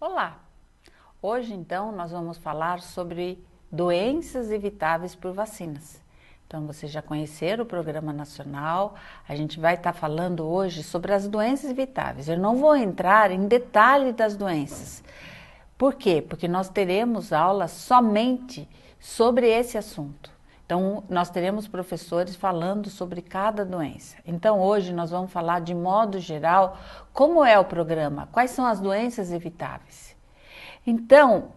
Olá! Hoje então nós vamos falar sobre doenças evitáveis por vacinas. Então vocês já conheceram o Programa Nacional, a gente vai estar falando hoje sobre as doenças evitáveis. Eu não vou entrar em detalhe das doenças. Por quê? Porque nós teremos aulas somente sobre esse assunto. Então, nós teremos professores falando sobre cada doença. Então, hoje nós vamos falar de modo geral como é o programa, quais são as doenças evitáveis. Então,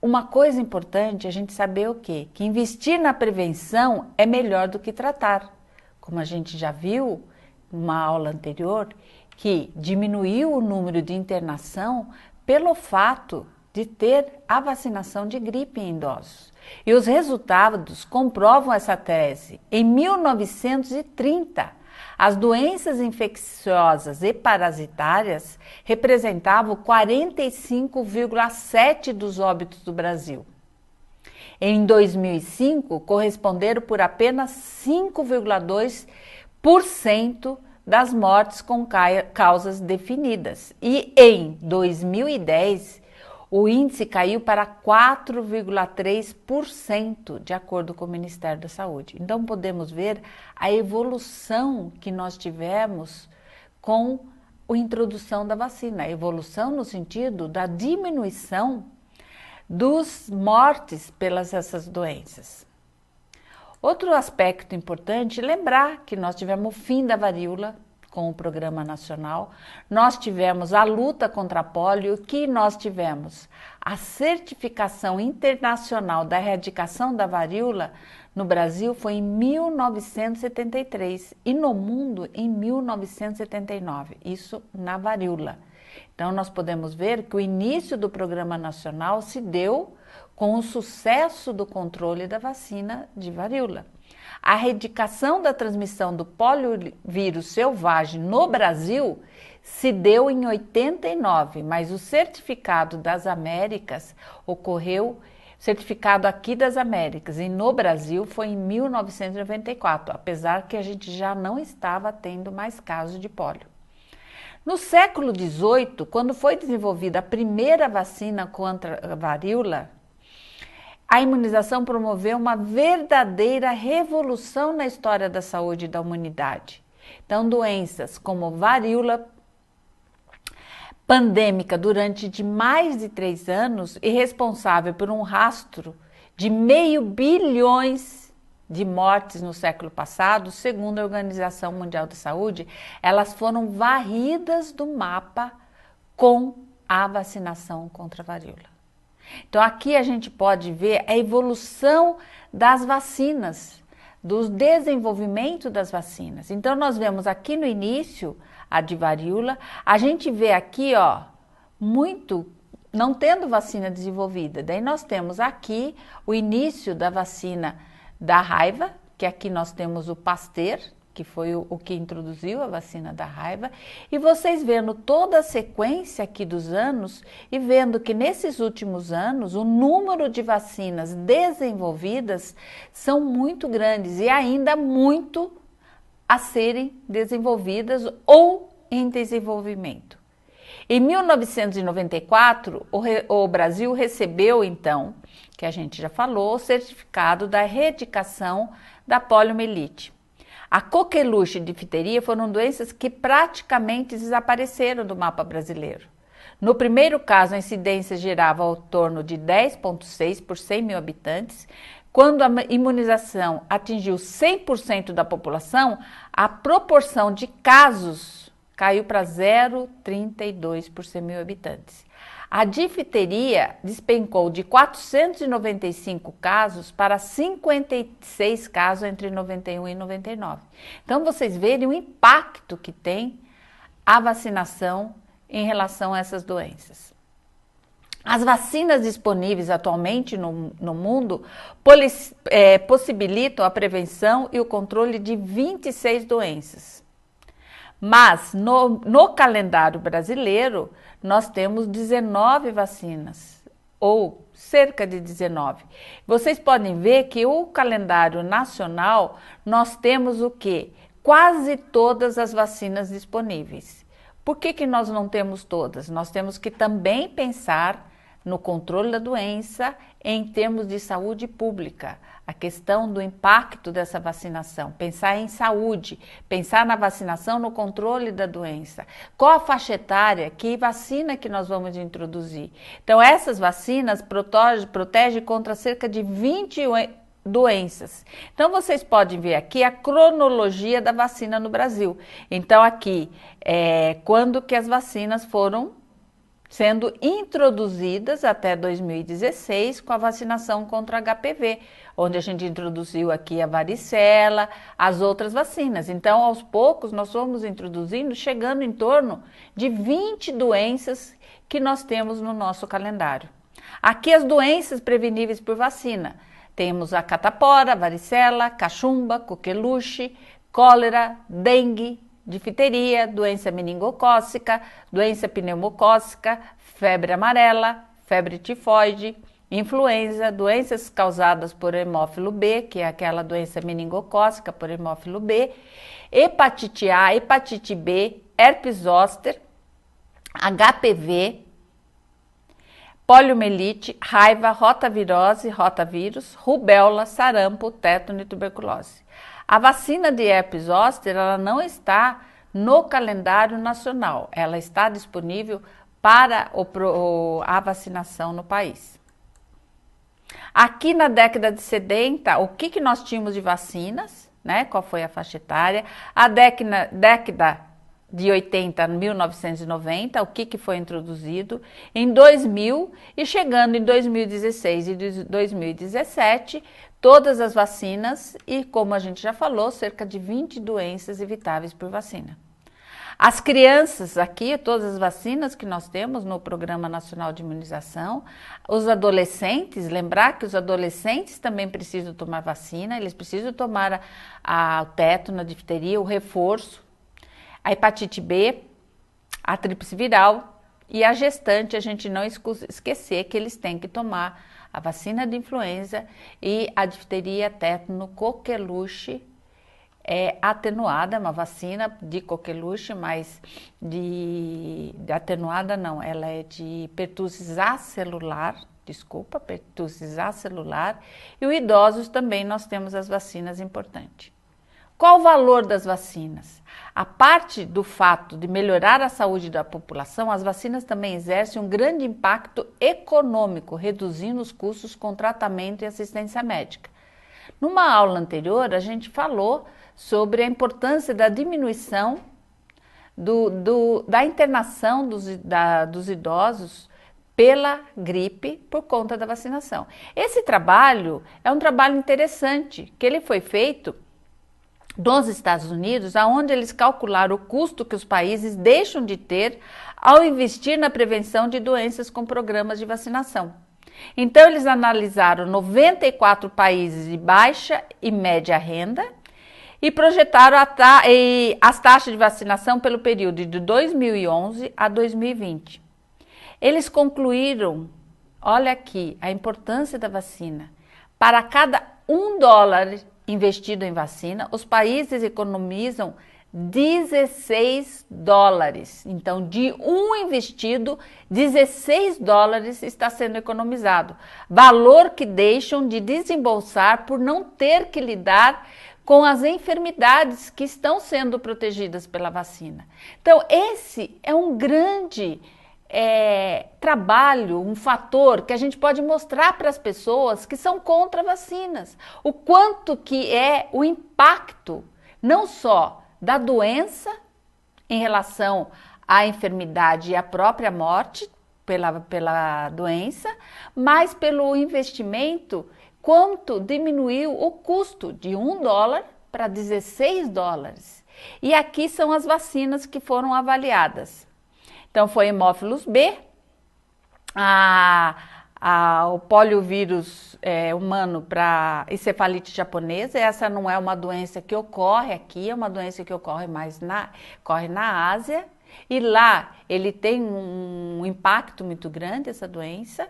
uma coisa importante é a gente saber o quê? Que investir na prevenção é melhor do que tratar. Como a gente já viu numa aula anterior, que diminuiu o número de internação pelo fato de ter a vacinação de gripe em idosos. E os resultados comprovam essa tese. Em 1930, as doenças infecciosas e parasitárias representavam 45,7% dos óbitos do Brasil. Em 2005, corresponderam por apenas 5,2% das mortes com causas definidas. E em 2010, o índice caiu para 4,3%, de acordo com o Ministério da Saúde. Então, podemos ver a evolução que nós tivemos com a introdução da vacina. A evolução no sentido da diminuição dos mortes pelas essas doenças. Outro aspecto importante é lembrar que nós tivemos o fim da varíola com o Programa Nacional, nós tivemos a luta contra a pólio, que nós tivemos a certificação internacional da erradicação da varíola no Brasil foi em 1973 e no mundo em 1979, isso na varíola. Então nós podemos ver que o início do Programa Nacional se deu com o sucesso do controle da vacina de varíola. A erradicação da transmissão do poliovírus selvagem no Brasil se deu em 89, mas o certificado das Américas ocorreu, certificado aqui das Américas e no Brasil foi em 1994, apesar que a gente já não estava tendo mais casos de pólio. No século XVIII, quando foi desenvolvida a primeira vacina contra a varíola, a imunização promoveu uma verdadeira revolução na história da saúde da humanidade. Então, doenças como varíola pandêmica durante de mais de 3 anos e responsável por um rastro de 500 milhões de mortes no século passado, segundo a Organização Mundial da Saúde, elas foram varridas do mapa com a vacinação contra a varíola. Então aqui a gente pode ver a evolução das vacinas, do desenvolvimento das vacinas. Então nós vemos aqui no início a de varíola, a gente vê aqui, muito não tendo vacina desenvolvida. Daí nós temos aqui o início da vacina da raiva, que aqui nós temos o Pasteur, que foi o que introduziu a vacina da raiva, e vocês vendo toda a sequência aqui dos anos e vendo que nesses últimos anos o número de vacinas desenvolvidas são muito grandes e ainda muito a serem desenvolvidas ou em desenvolvimento. Em 1994, o Brasil recebeu então, que a gente já falou, o certificado da erradicação da poliomielite. A coqueluche e difteria foram doenças que praticamente desapareceram do mapa brasileiro. No primeiro caso, a incidência girava ao torno de 10,6 por 100 mil habitantes. Quando a imunização atingiu 100% da população, a proporção de casos caiu para 0,32 por 100 mil habitantes. A difteria despencou de 495 casos para 56 casos entre 91 e 99. Então, vocês verem o impacto que tem a vacinação em relação a essas doenças. As vacinas disponíveis atualmente no mundo possibilitam a prevenção e o controle de 26 doenças. Mas no calendário brasileiro, nós temos 19 vacinas, ou cerca de 19. Vocês podem ver que o calendário nacional, nós temos o quê? Quase todas as vacinas disponíveis. Por que nós não temos todas? Nós temos que também pensar no controle da doença em termos de saúde pública, a questão do impacto dessa vacinação, pensar em saúde, pensar na vacinação, no controle da doença. Qual a faixa etária, que vacina que nós vamos introduzir? Então, essas vacinas protegem contra cerca de 20 doenças. Então, vocês podem ver aqui a cronologia da vacina no Brasil. Então, aqui, quando que as vacinas foram sendo introduzidas até 2016 com a vacinação contra HPV, onde a gente introduziu aqui a varicela, as outras vacinas. Então, aos poucos, nós fomos introduzindo, chegando em torno de 20 doenças que nós temos no nosso calendário. Aqui as doenças preveníveis por vacina. Temos a catapora, varicela, cachumba, coqueluche, cólera, dengue, difteria, doença meningocócica, doença pneumocócica, febre amarela, febre tifoide, influenza, doenças causadas por hemófilo B, que é aquela doença meningocócica por hemófilo B, hepatite A, hepatite B, herpes zoster, HPV, poliomielite, raiva, rotavirose, rotavírus, rubéola, sarampo, tétano e tuberculose. A vacina de herpes zoster, ela não está no calendário nacional, ela está disponível para a vacinação no país. Aqui na década de 70, o que nós tínhamos de vacinas, né? Qual foi a faixa etária? A década de 80, 1990, o que foi introduzido? Em 2000 e chegando em 2016 e 2017, todas as vacinas e, como a gente já falou, cerca de 20 doenças evitáveis por vacina. As crianças aqui, todas as vacinas que nós temos no Programa Nacional de Imunização, os adolescentes, lembrar que os adolescentes também precisam tomar vacina, eles precisam tomar o tétano, a difteria, o reforço, a hepatite B, a tríplice viral e a gestante, a gente não esquecer que eles têm que tomar a vacina de influenza e a difteria, tétano, coqueluche atenuada, uma vacina de coqueluche, mas de atenuada não, ela é de pertussis acelular, pertussis acelular, e os idosos também nós temos as vacinas importantes. Qual o valor das vacinas? A parte do fato de melhorar a saúde da população, as vacinas também exercem um grande impacto econômico, reduzindo os custos com tratamento e assistência médica. Numa aula anterior, a gente falou sobre a importância da diminuição da internação dos idosos pela gripe por conta da vacinação. Esse trabalho é um trabalho interessante, que ele foi feito dos Estados Unidos, aonde eles calcularam o custo que os países deixam de ter ao investir na prevenção de doenças com programas de vacinação. Então, eles analisaram 94 países de baixa e média renda e projetaram as taxas de vacinação pelo período de 2011 a 2020. Eles concluíram, olha aqui, a importância da vacina. Para cada $1 investido em vacina, os países economizam $16. Então, de um investido, $16 está sendo economizado. Valor que deixam de desembolsar por não ter que lidar com as enfermidades que estão sendo protegidas pela vacina. Então, esse é um grande trabalho, um fator que a gente pode mostrar para as pessoas que são contra vacinas. O quanto que é o impacto, não só da doença em relação à enfermidade e à própria morte pela doença, mas pelo investimento, quanto diminuiu o custo de $1 para $16. E aqui são as vacinas que foram avaliadas. Então, foi hemófilos B, o poliovírus humano para encefalite japonesa. Essa não é uma doença que ocorre aqui, é uma doença que ocorre mais corre na Ásia. E lá ele tem um impacto muito grande, essa doença.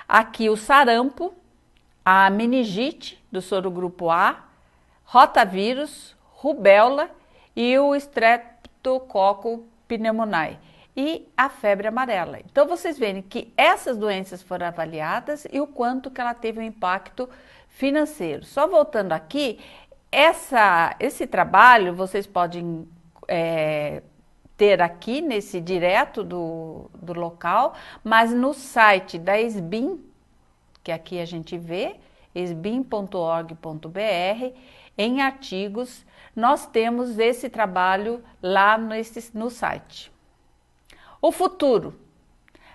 Aqui o sarampo, a meningite do sorogrupo A, rotavírus, rubéola e o estreptococo pneumoniae e a febre amarela. Então, vocês veem que essas doenças foram avaliadas e o quanto que ela teve um impacto financeiro. Só voltando aqui, esse trabalho vocês podem ter aqui nesse direto do local, mas no site da SBIM, que aqui a gente vê, sbim.org.br, em artigos, nós temos esse trabalho lá no site. O futuro.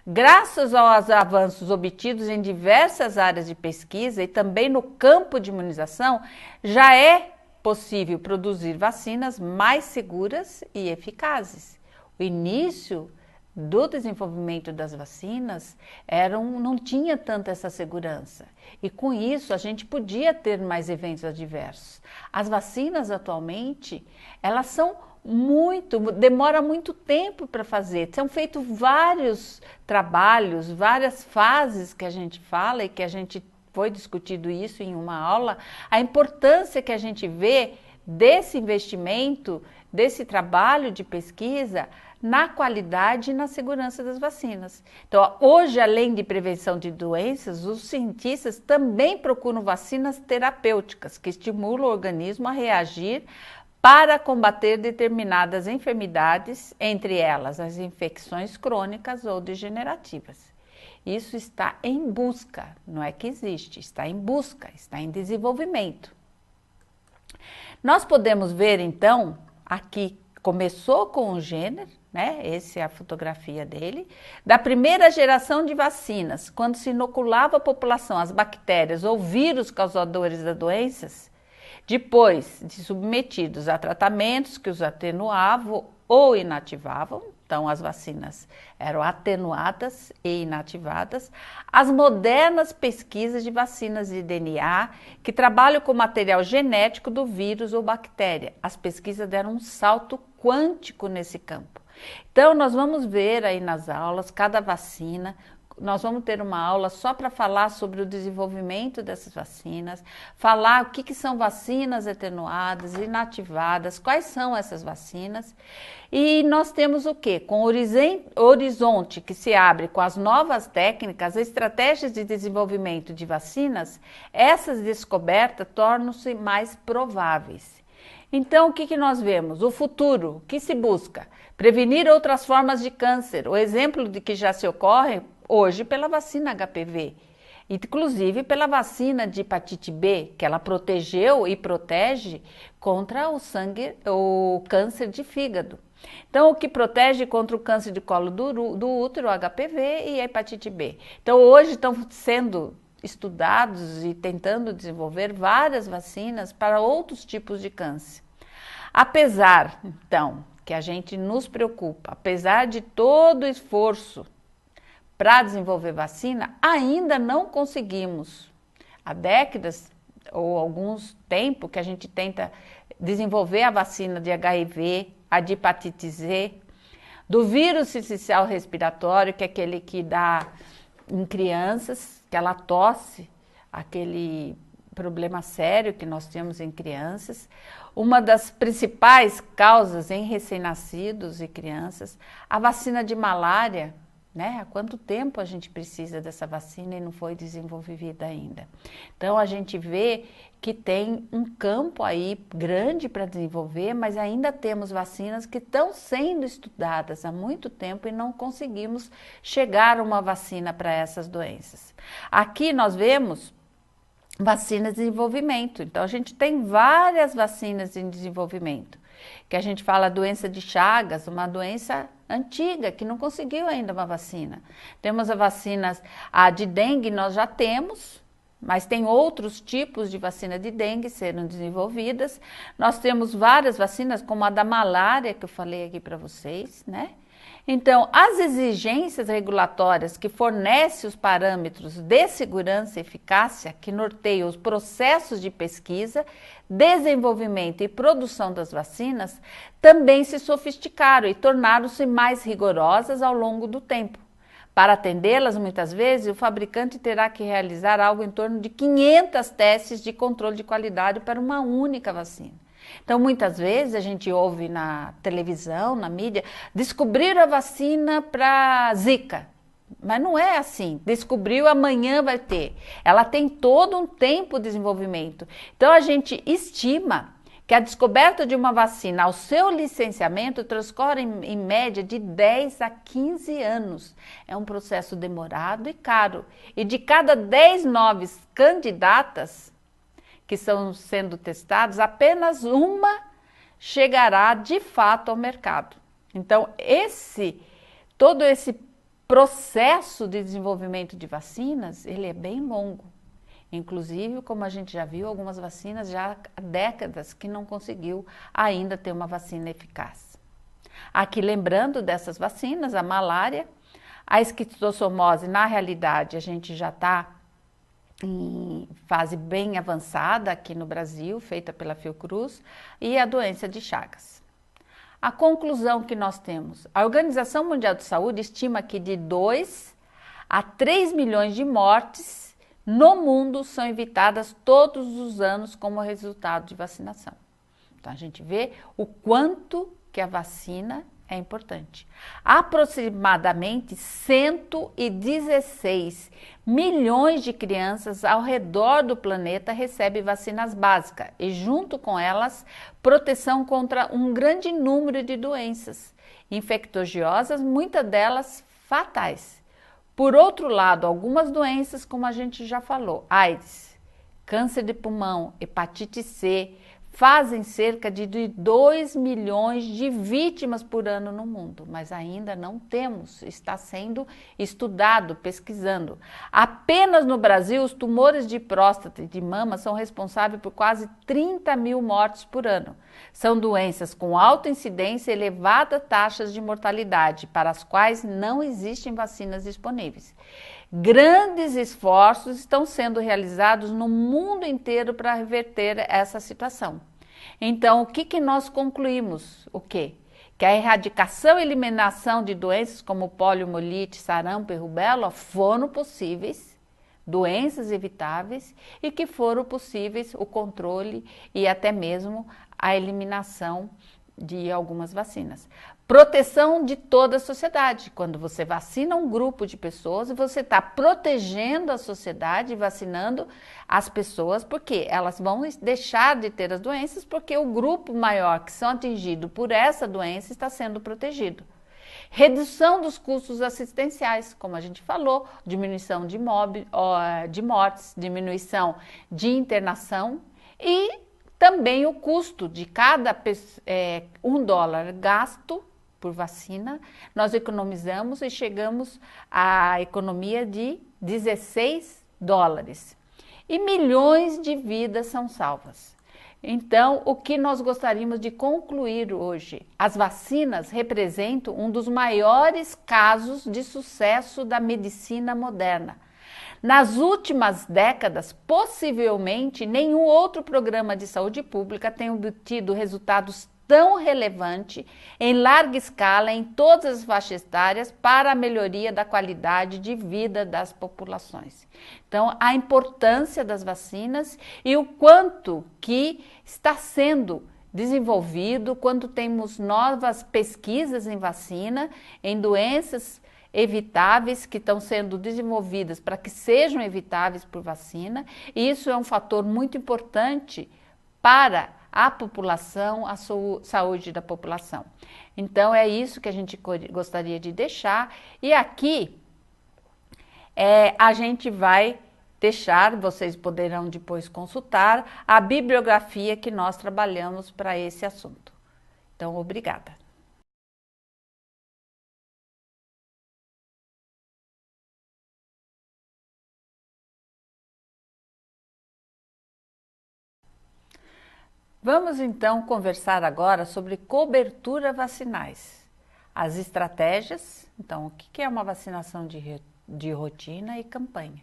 Graças aos avanços obtidos em diversas áreas de pesquisa e também no campo de imunização, já é possível produzir vacinas mais seguras e eficazes. O início do desenvolvimento das vacinas não tinha tanta essa segurança. E com isso a gente podia ter mais eventos adversos. As vacinas atualmente, elas demora muito tempo para fazer. São feitos vários trabalhos, várias fases que a gente fala e que a gente foi discutido isso em uma aula, a importância que a gente vê desse investimento, desse trabalho de pesquisa na qualidade e na segurança das vacinas. Então, hoje, além de prevenção de doenças, os cientistas também procuram vacinas terapêuticas que estimulam o organismo a reagir para combater determinadas enfermidades, entre elas as infecções crônicas ou degenerativas. Isso está em busca, não é que existe, está em busca, está em desenvolvimento. Nós podemos ver então, aqui começou com o Jenner, né? Essa é a fotografia dele, da primeira geração de vacinas, quando se inoculava a população às bactérias ou vírus causadores das doenças, depois de submetidos a tratamentos que os atenuavam ou inativavam, então as vacinas eram atenuadas e inativadas, as modernas pesquisas de vacinas de DNA que trabalham com material genético do vírus ou bactéria. As pesquisas deram um salto quântico nesse campo. Então nós vamos ver aí nas aulas cada vacina. Nós vamos ter uma aula só para falar sobre o desenvolvimento dessas vacinas, falar o que são vacinas atenuadas, inativadas, quais são essas vacinas. E nós temos o quê? Com o horizonte que se abre com as novas técnicas, estratégias de desenvolvimento de vacinas, essas descobertas tornam-se mais prováveis. Então, o que nós vemos? O futuro, o que se busca? Prevenir outras formas de câncer. O exemplo de que já se ocorre hoje pela vacina HPV, inclusive pela vacina de hepatite B, que ela protegeu e protege contra o câncer de fígado. Então, o que protege contra o câncer de colo do útero, o HPV e a hepatite B. Então, hoje estão sendo estudados e tentando desenvolver várias vacinas para outros tipos de câncer. Apesar, então, que a gente nos preocupa, apesar de todo o esforço para desenvolver vacina, ainda não conseguimos. Há décadas ou alguns tempos que a gente tenta desenvolver a vacina de HIV, a de hepatite Z, do vírus sincicial respiratório, que é aquele que dá em crianças, aquela tosse, aquele problema sério que nós temos em crianças. Uma das principais causas em recém-nascidos e crianças, a vacina de malária, né? Há quanto tempo a gente precisa dessa vacina e não foi desenvolvida ainda? Então a gente vê que tem um campo aí grande para desenvolver, mas ainda temos vacinas que estão sendo estudadas há muito tempo e não conseguimos chegar a uma vacina para essas doenças. Aqui nós vemos vacinas de desenvolvimento, então a gente tem várias vacinas em desenvolvimento, que a gente fala doença de Chagas, uma doença antiga, que não conseguiu ainda uma vacina. Temos a de dengue nós já temos, mas tem outros tipos de vacina de dengue sendo desenvolvidas. Nós temos várias vacinas, como a da malária, que eu falei aqui para vocês, né? Então, as exigências regulatórias que fornecem os parâmetros de segurança e eficácia que norteiam os processos de pesquisa, desenvolvimento e produção das vacinas também se sofisticaram e tornaram-se mais rigorosas ao longo do tempo. Para atendê-las, muitas vezes, o fabricante terá que realizar algo em torno de 500 testes de controle de qualidade para uma única vacina. Então, muitas vezes a gente ouve na televisão, na mídia, descobriram a vacina para Zika. Mas não é assim, descobriu, amanhã vai ter. Ela tem todo um tempo de desenvolvimento. Então a gente estima que a descoberta de uma vacina ao seu licenciamento transcorre em média de 10 a 15 anos. É um processo demorado e caro. E de cada 10 novas candidatas que estão sendo testadas, apenas uma chegará de fato ao mercado. Então todo esse processo de desenvolvimento de vacinas, ele é bem longo. Inclusive, como a gente já viu, algumas vacinas já há décadas que não conseguiu ainda ter uma vacina eficaz. Aqui lembrando dessas vacinas, a malária, a esquistossomose, na realidade, a gente já está em fase bem avançada aqui no Brasil, feita pela Fiocruz, e a doença de Chagas. A conclusão que nós temos, a Organização Mundial de Saúde estima que de 2 a 3 milhões de mortes no mundo são evitadas todos os anos como resultado de vacinação. Então a gente vê o quanto que a vacina é importante. Aproximadamente 116 milhões de crianças ao redor do planeta recebem vacinas básicas e, junto com elas, proteção contra um grande número de doenças infecciosas, muitas delas fatais. Por outro lado, algumas doenças, como a gente já falou, AIDS, câncer de pulmão, hepatite C, fazem cerca de 2 milhões de vítimas por ano no mundo, mas ainda não temos, está sendo estudado, pesquisando. Apenas no Brasil, os tumores de próstata e de mama são responsáveis por quase 30 mil mortes por ano. São doenças com alta incidência e elevadas taxas de mortalidade, para as quais não existem vacinas disponíveis. Grandes esforços estão sendo realizados no mundo inteiro para reverter essa situação. Então, o que nós concluímos? O quê? Que a erradicação e eliminação de doenças como poliomielite, sarampo e rubéola foram possíveis, doenças evitáveis, e que foram possíveis o controle e até mesmo a eliminação de algumas vacinas. Proteção de toda a sociedade. Quando você vacina um grupo de pessoas, você está protegendo a sociedade, vacinando as pessoas, porque elas vão deixar de ter as doenças, porque o grupo maior que são atingidos por essa doença está sendo protegido. Redução dos custos assistenciais, como a gente falou, diminuição de mortes, diminuição de internação e também o custo de cada $1 gasto por vacina, nós economizamos e chegamos à economia de $16. E milhões de vidas são salvas. Então, o que nós gostaríamos de concluir hoje? As vacinas representam um dos maiores casos de sucesso da medicina moderna. Nas últimas décadas, possivelmente, nenhum outro programa de saúde pública tem obtido resultados tão relevantes em larga escala em todas as faixas etárias para a melhoria da qualidade de vida das populações. Então, a importância das vacinas e o quanto que está sendo desenvolvido, quando temos novas pesquisas em vacina, em doenças evitáveis que estão sendo desenvolvidas para que sejam evitáveis por vacina, e isso é um fator muito importante para a população, a saúde da população. Então é isso que a gente gostaria de deixar, e aqui a gente vai deixar, vocês poderão depois consultar a bibliografia que nós trabalhamos para esse assunto. Então, obrigada. Vamos então conversar agora sobre cobertura vacinais, as estratégias. Então, o que é uma vacinação de rotina e campanha?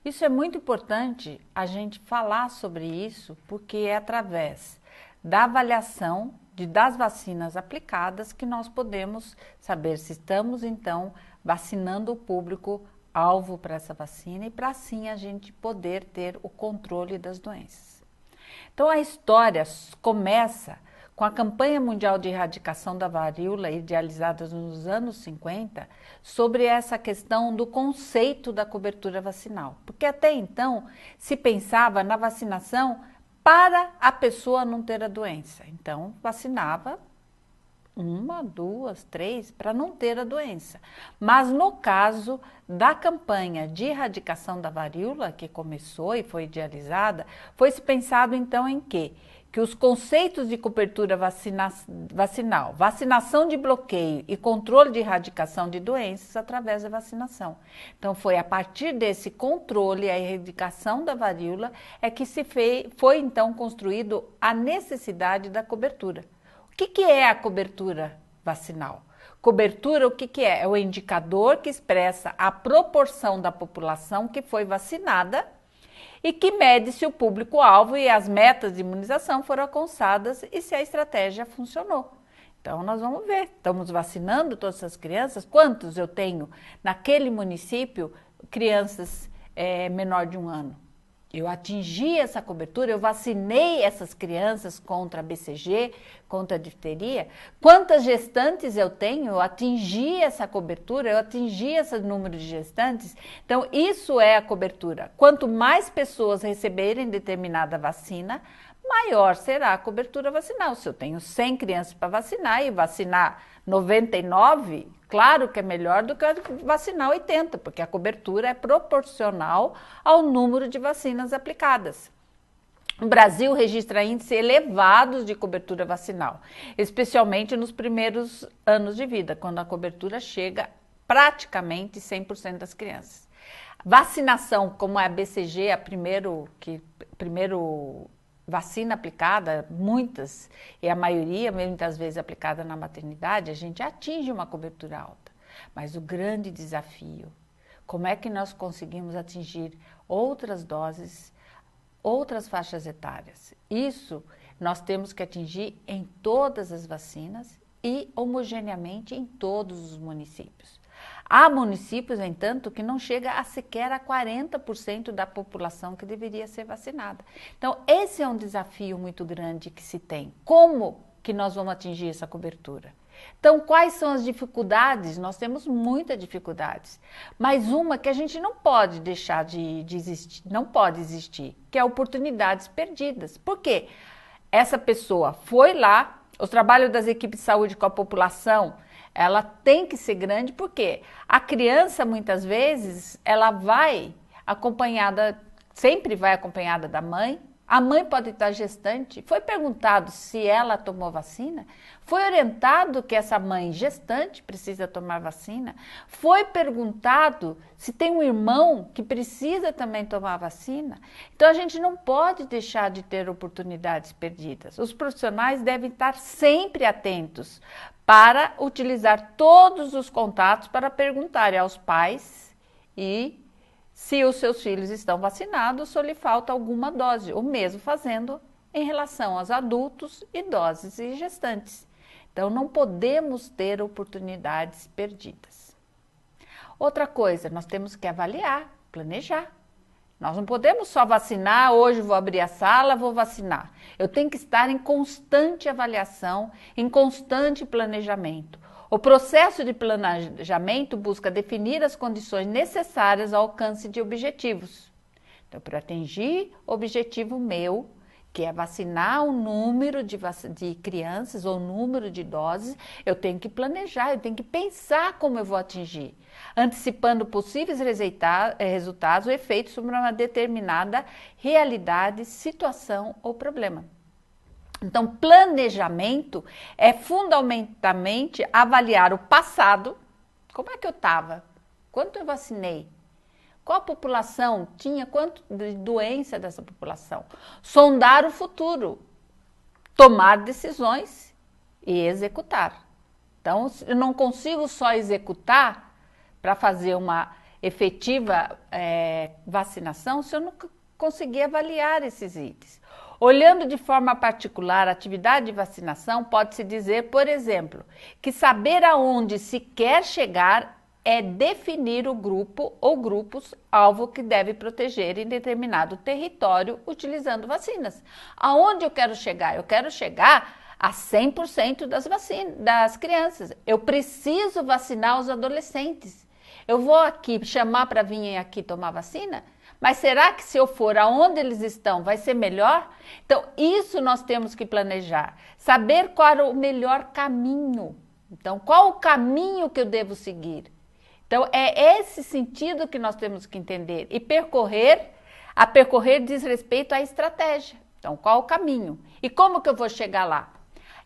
Isso é muito importante a gente falar sobre isso, porque é através da avaliação das vacinas aplicadas que nós podemos saber se estamos então vacinando o público alvo para essa vacina e para assim a gente poder ter o controle das doenças. Então a história começa com a campanha mundial de erradicação da varíola, idealizada nos anos 50, sobre essa questão do conceito da cobertura vacinal. Porque até então se pensava na vacinação para a pessoa não ter a doença. Então vacinava 1, 2, 3 para não ter a doença. Mas no caso da campanha de erradicação da varíola, que começou e foi idealizada, foi-se pensado então em quê? Que os conceitos de cobertura vacinal, vacinação de bloqueio e controle de erradicação de doenças através da vacinação. Então foi a partir desse controle, a erradicação da varíola, é que foi então construído a necessidade da cobertura. O que é a cobertura vacinal? Cobertura, o que é? É o indicador que expressa a proporção da população que foi vacinada e que mede se o público-alvo e as metas de imunização foram alcançadas e se a estratégia funcionou. Então, nós vamos ver, estamos vacinando todas essas crianças, quantos eu tenho naquele município, crianças menor de 1 ano? Eu atingi essa cobertura, eu vacinei essas crianças contra a BCG, contra a difteria. Quantas gestantes eu tenho? Eu atingi essa cobertura, eu atingi esse número de gestantes. Então, isso é a cobertura. Quanto mais pessoas receberem determinada vacina, maior será a cobertura vacinal. Se eu tenho 100 crianças para vacinar e vacinar 99, claro que é melhor do que vacinar 80, porque a cobertura é proporcional ao número de vacinas aplicadas. O Brasil registra índices elevados de cobertura vacinal, especialmente nos primeiros anos de vida, quando a cobertura chega praticamente 100% das crianças. Vacinação, como é a BCG, a primeiro vacina aplicada, muitas, e a maioria, muitas vezes aplicada na maternidade, a gente atinge uma cobertura alta. Mas o grande desafio, como é que nós conseguimos atingir outras doses, outras faixas etárias? Isso nós temos que atingir em todas as vacinas e homogeneamente em todos os municípios. Há municípios, no entanto, que não chega a sequer a 40% da população que deveria ser vacinada. Então, esse é um desafio muito grande que se tem. Como que nós vamos atingir essa cobertura? Então, quais são as dificuldades? Nós temos muitas dificuldades, mas uma que a gente não pode deixar de existir, não pode existir, que é oportunidades perdidas. Por quê? Essa pessoa foi lá, o trabalho das equipes de saúde com a população, ela tem que ser grande, porque a criança, muitas vezes, ela vai acompanhada, sempre vai acompanhada da mãe. A mãe pode estar gestante. Foi perguntado se ela tomou vacina? Foi orientado que essa mãe gestante precisa tomar vacina? Foi perguntado se tem um irmão que precisa também tomar vacina? Então, a gente não pode deixar de ter oportunidades perdidas. Os profissionais devem estar sempre atentos para utilizar todos os contatos para perguntar aos pais e se os seus filhos estão vacinados ou lhe falta alguma dose, o mesmo fazendo em relação aos adultos, idosos e gestantes. Então, não podemos ter oportunidades perdidas. Outra coisa, nós temos que avaliar, planejar. Nós não podemos só vacinar, hoje vou abrir a sala, vou vacinar. Eu tenho que estar em constante avaliação, em constante planejamento. O processo de planejamento busca definir as condições necessárias ao alcance de objetivos. Então, para atingir o objetivo meu, que é vacinar um número de crianças ou número de doses, eu tenho que planejar, eu tenho que pensar como eu vou atingir, antecipando possíveis resultados ou efeitos sobre uma determinada realidade, situação ou problema. Então, planejamento é fundamentalmente avaliar o passado, como é que eu estava, quanto eu vacinei, qual a população tinha, quanto de doença dessa população, sondar o futuro, tomar decisões e executar. Então, eu não consigo só executar para fazer uma efetiva vacinação se eu não conseguir avaliar esses itens. Olhando de forma particular a atividade de vacinação, pode-se dizer, por exemplo, que saber aonde se quer chegar é definir o grupo ou grupos-alvo que deve proteger em determinado território utilizando vacinas. Aonde eu quero chegar? Eu quero chegar a 100% das crianças. Eu preciso vacinar os adolescentes. Eu vou aqui chamar para vir aqui tomar vacina? Mas será que se eu for aonde eles estão, vai ser melhor? Então, isso nós temos que planejar. Saber qual é o melhor caminho. Então, qual o caminho que eu devo seguir? Então, é esse sentido que nós temos que entender. E percorrer diz respeito à estratégia. Então, qual o caminho? E como que eu vou chegar lá?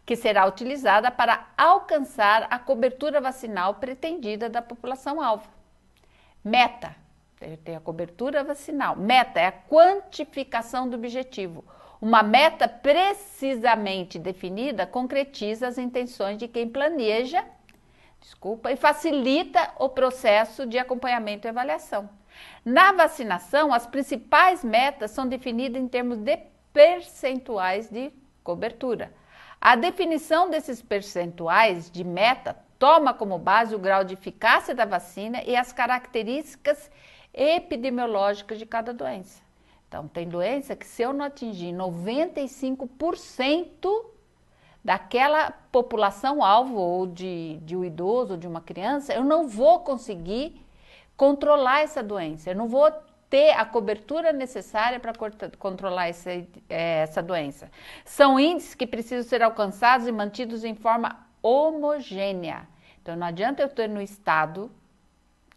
Que será utilizada para alcançar a cobertura vacinal pretendida da população-alvo. Meta. Tem a cobertura vacinal. Meta é a quantificação do objetivo. Uma meta precisamente definida concretiza as intenções de quem planeja, e facilita o processo de acompanhamento e avaliação. Na vacinação, as principais metas são definidas em termos de percentuais de cobertura. A definição desses percentuais de meta toma como base o grau de eficácia da vacina e as características epidemiológicas de cada doença. Então, tem doença que se eu não atingir 95% daquela população-alvo, ou de um idoso, ou de uma criança, eu não vou conseguir controlar essa doença, eu não vou ter a cobertura necessária para controlar essa doença. São índices que precisam ser alcançados e mantidos em forma homogênea. Então, não adianta eu ter no estado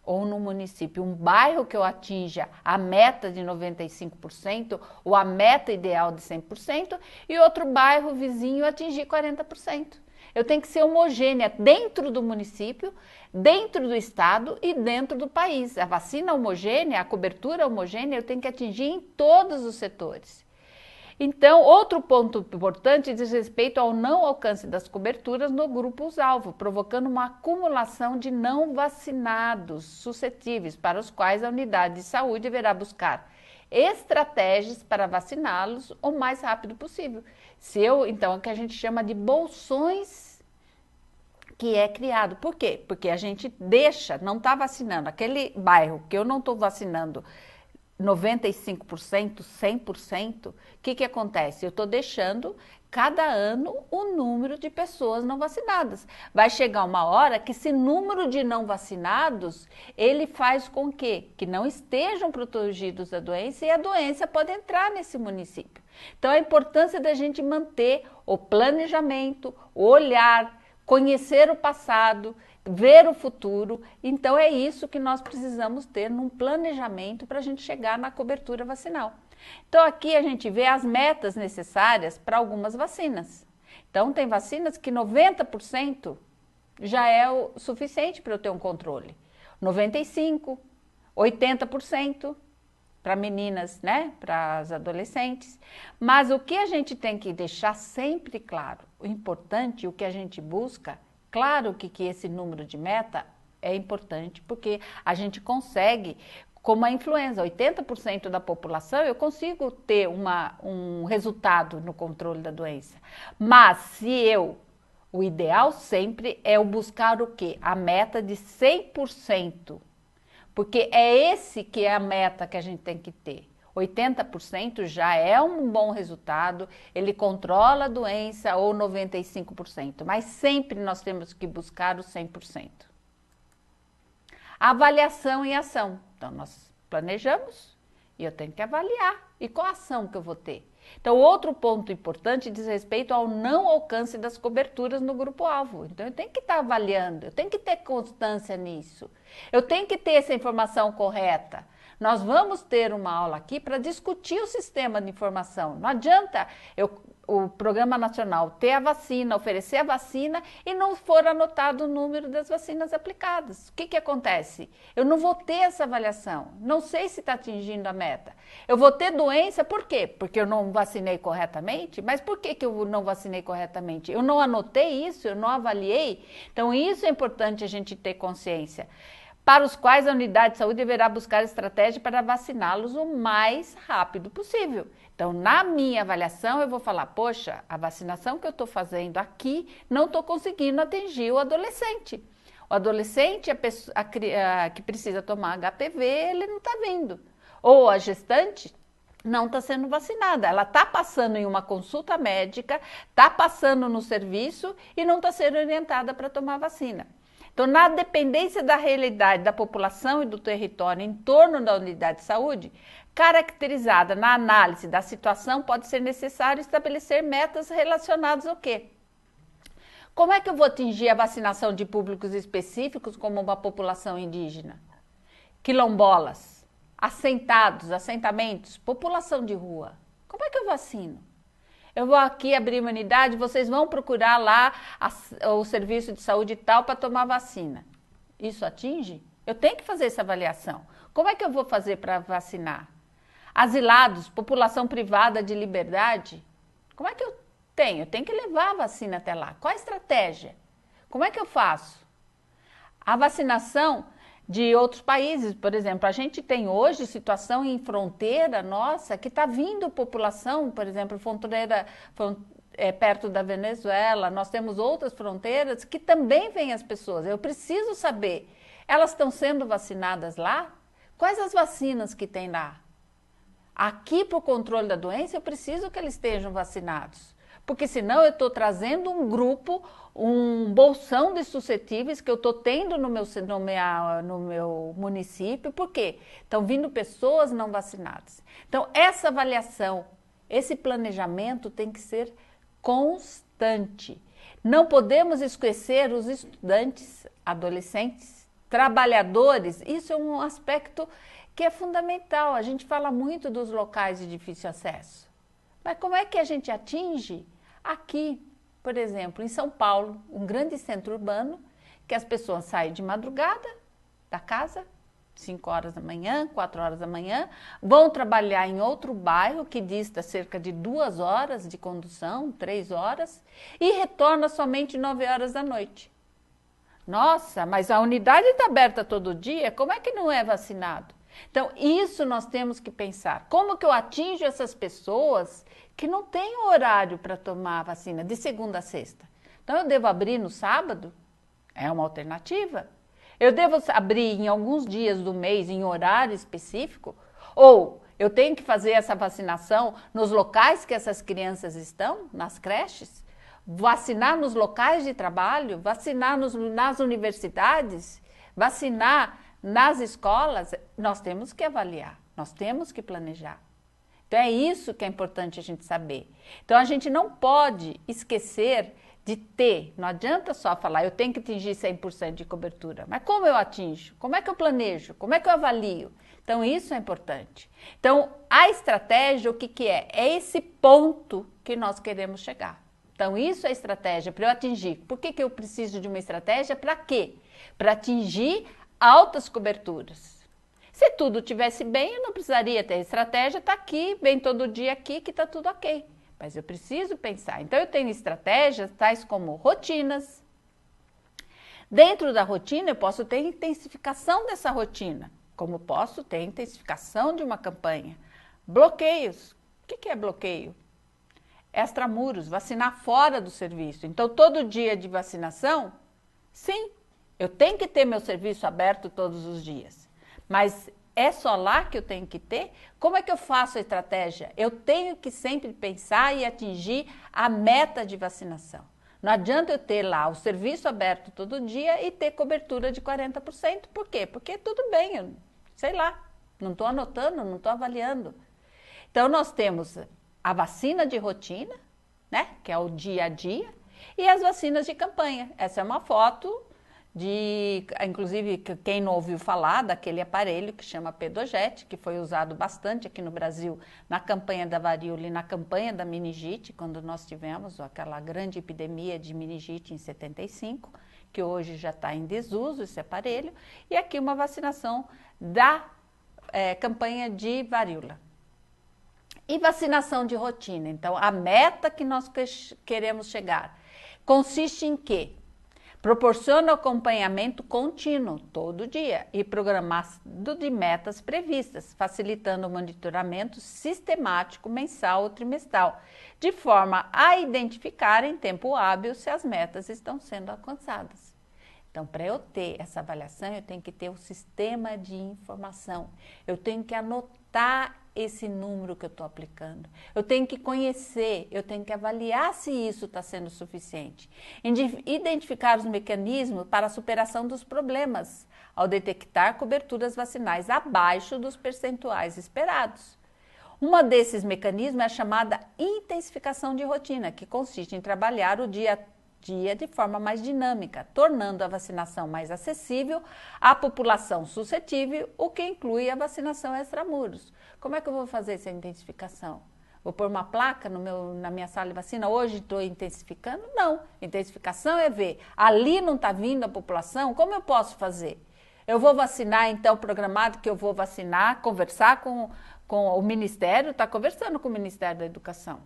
ou no município um bairro que eu atinja a meta de 95% ou a meta ideal de 100% e outro bairro vizinho atingir 40%. Eu tenho que ser homogênea dentro do município, dentro do estado e dentro do país. A vacina homogênea, a cobertura homogênea, eu tenho que atingir em todos os setores. Então, outro ponto importante diz respeito ao não alcance das coberturas no grupos-alvo, provocando uma acumulação de não vacinados suscetíveis, para os quais a unidade de saúde deverá buscar estratégias para vaciná-los o mais rápido possível. Então, é o que a gente chama de bolsões que é criado. Por quê? Porque a gente não está vacinando. Aquele bairro que eu não estou vacinando 95%, 100%, o que acontece? Eu estou deixando cada ano o número de pessoas não vacinadas. Vai chegar uma hora que esse número de não vacinados, ele faz com que não estejam protegidos da doença e a doença pode entrar nesse município. Então, a importância da gente manter o planejamento, o olhar, conhecer o passado, ver o futuro. Então, é isso que nós precisamos ter num planejamento para a gente chegar na cobertura vacinal. Então, aqui a gente vê as metas necessárias para algumas vacinas. Então, tem vacinas que 90% já é o suficiente para eu ter um controle. 95%, 80% para meninas, né? Para as adolescentes. Mas o que a gente tem que deixar sempre claro, o importante, o que a gente busca, claro que esse número de meta é importante, porque a gente consegue, como a influenza, 80% da população, eu consigo ter um resultado no controle da doença. Mas o ideal sempre é o buscar o quê? A meta de 100%, porque é esse que é a meta que a gente tem que ter. 80% já é um bom resultado, ele controla a doença, ou 95%, mas sempre nós temos que buscar o 100%. Avaliação e ação. Então, nós planejamos e eu tenho que avaliar. E qual ação que eu vou ter? Então, outro ponto importante diz respeito ao não alcance das coberturas no grupo-alvo. Então, eu tenho que estar avaliando, eu tenho que ter constância nisso. Eu tenho que ter essa informação correta. Nós vamos ter uma aula aqui para discutir o sistema de informação. Não adianta o Programa Nacional ter a vacina, oferecer a vacina e não for anotado o número das vacinas aplicadas. O que acontece? Eu não vou ter essa avaliação, não sei se está atingindo a meta. Eu vou ter doença, por quê? Porque eu não vacinei corretamente? Mas por que eu não vacinei corretamente? Eu não anotei isso, eu não avaliei? Então, isso é importante a gente ter consciência. Para os quais a unidade de saúde deverá buscar estratégia para vaciná-los o mais rápido possível. Então, na minha avaliação, eu vou falar, poxa, a vacinação que eu estou fazendo aqui, não estou conseguindo atingir o adolescente. O adolescente, que precisa tomar HPV, ele não está vindo. Ou a gestante não está sendo vacinada. Ela está passando em uma consulta médica, está passando no serviço e não está sendo orientada para tomar vacina. Então, na dependência da realidade da população e do território em torno da unidade de saúde, caracterizada na análise da situação, pode ser necessário estabelecer metas relacionadas ao quê? Como é que eu vou atingir a vacinação de públicos específicos, como uma população indígena? Quilombolas, assentamentos, população de rua. Como é que eu vacino? Eu vou aqui abrir uma unidade, vocês vão procurar lá o serviço de saúde e tal para tomar vacina. Isso atinge? Eu tenho que fazer essa avaliação. Como é que eu vou fazer para vacinar? Asilados, população privada de liberdade. Como é que eu tenho? Eu tenho que levar a vacina até lá. Qual a estratégia? Como é que eu faço? A vacinação de outros países, por exemplo, a gente tem hoje situação em fronteira nossa que está vindo população, por exemplo, perto da Venezuela, nós temos outras fronteiras que também vêm as pessoas. Eu preciso saber, elas estão sendo vacinadas lá? Quais as vacinas que tem lá? Aqui, para o controle da doença, eu preciso que eles estejam vacinados. Porque senão eu estou trazendo um grupo, um bolsão de suscetíveis que eu estou tendo no meu município. Por quê? Estão vindo pessoas não vacinadas. Então, essa avaliação, esse planejamento tem que ser constante. Não podemos esquecer os estudantes, adolescentes, trabalhadores. Isso é um aspecto que é fundamental. A gente fala muito dos locais de difícil acesso. Mas como é que a gente atinge? Aqui, por exemplo, em São Paulo, um grande centro urbano, que as pessoas saem de madrugada da casa, 5 horas da manhã, 4 horas da manhã, vão trabalhar em outro bairro que dista cerca de 2 horas de condução, 3 horas, e retorna somente 9 horas da noite. Nossa, mas a unidade está aberta todo dia, como é que não é vacinado? Então, isso nós temos que pensar. Como que eu atinjo essas pessoas que não têm horário para tomar a vacina de segunda a sexta? Então, eu devo abrir no sábado? É uma alternativa. Eu devo abrir em alguns dias do mês, em horário específico? Ou eu tenho que fazer essa vacinação nos locais que essas crianças estão, nas creches? Vacinar nos locais de trabalho? Vacinar nas universidades? Vacinar nas escolas? Nós temos que avaliar, nós temos que planejar. Então é isso que é importante a gente saber. Então a gente não pode esquecer de ter, não adianta só falar, eu tenho que atingir 100% de cobertura. Mas como eu atinjo? Como é que eu planejo? Como é que eu avalio? Então isso é importante. Então a estratégia, o que é? É esse ponto que nós queremos chegar. Então isso é estratégia para eu atingir. Por que eu preciso de uma estratégia? Para quê? Para atingir altas coberturas. Se tudo tivesse bem, eu não precisaria ter estratégia, está aqui, vem todo dia aqui que está tudo ok. Mas eu preciso pensar. Então eu tenho estratégias tais como rotinas. Dentro da rotina eu posso ter intensificação dessa rotina, como posso ter intensificação de uma campanha. Bloqueios. O que é bloqueio? Extramuros, vacinar fora do serviço. Então todo dia de vacinação, sim, eu tenho que ter meu serviço aberto todos os dias, mas é só lá que eu tenho que ter? Como é que eu faço a estratégia? Eu tenho que sempre pensar e atingir a meta de vacinação. Não adianta eu ter lá o serviço aberto todo dia e ter cobertura de 40%. Por quê? Porque tudo bem, eu sei lá, não estou anotando, não estou avaliando. Então nós temos a vacina de rotina, né, que é o dia a dia, e as vacinas de campanha. Essa é uma foto inclusive, quem não ouviu falar daquele aparelho que chama Pedogete, que foi usado bastante aqui no Brasil na campanha da varíola e na campanha da meningite, quando nós tivemos aquela grande epidemia de meningite em 75, que hoje já está em desuso esse aparelho, e aqui uma vacinação da campanha de varíola. E vacinação de rotina. Então, a meta que nós queremos chegar consiste em quê? Proporciona acompanhamento contínuo, todo dia, e programado de metas previstas, facilitando o monitoramento sistemático, mensal ou trimestral, de forma a identificar em tempo hábil se as metas estão sendo alcançadas. Então, para eu ter essa avaliação, eu tenho que ter um sistema de informação. Eu tenho que anotar esse número que eu estou aplicando. Eu tenho que conhecer, eu tenho que avaliar se isso está sendo suficiente. Identificar os mecanismos para a superação dos problemas, ao detectar coberturas vacinais abaixo dos percentuais esperados. Um desses mecanismos é a chamada intensificação de rotina, que consiste em trabalhar o dia de forma mais dinâmica, tornando a vacinação mais acessível à população suscetível, o que inclui a vacinação extramuros. Como é que eu vou fazer essa intensificação? Vou pôr uma placa na minha sala de vacina, hoje estou intensificando? Não, intensificação é ver, ali não está vindo a população, como eu posso fazer? Eu vou vacinar, então, programado que eu vou vacinar, conversar com o Ministério, está conversando com o Ministério da Educação,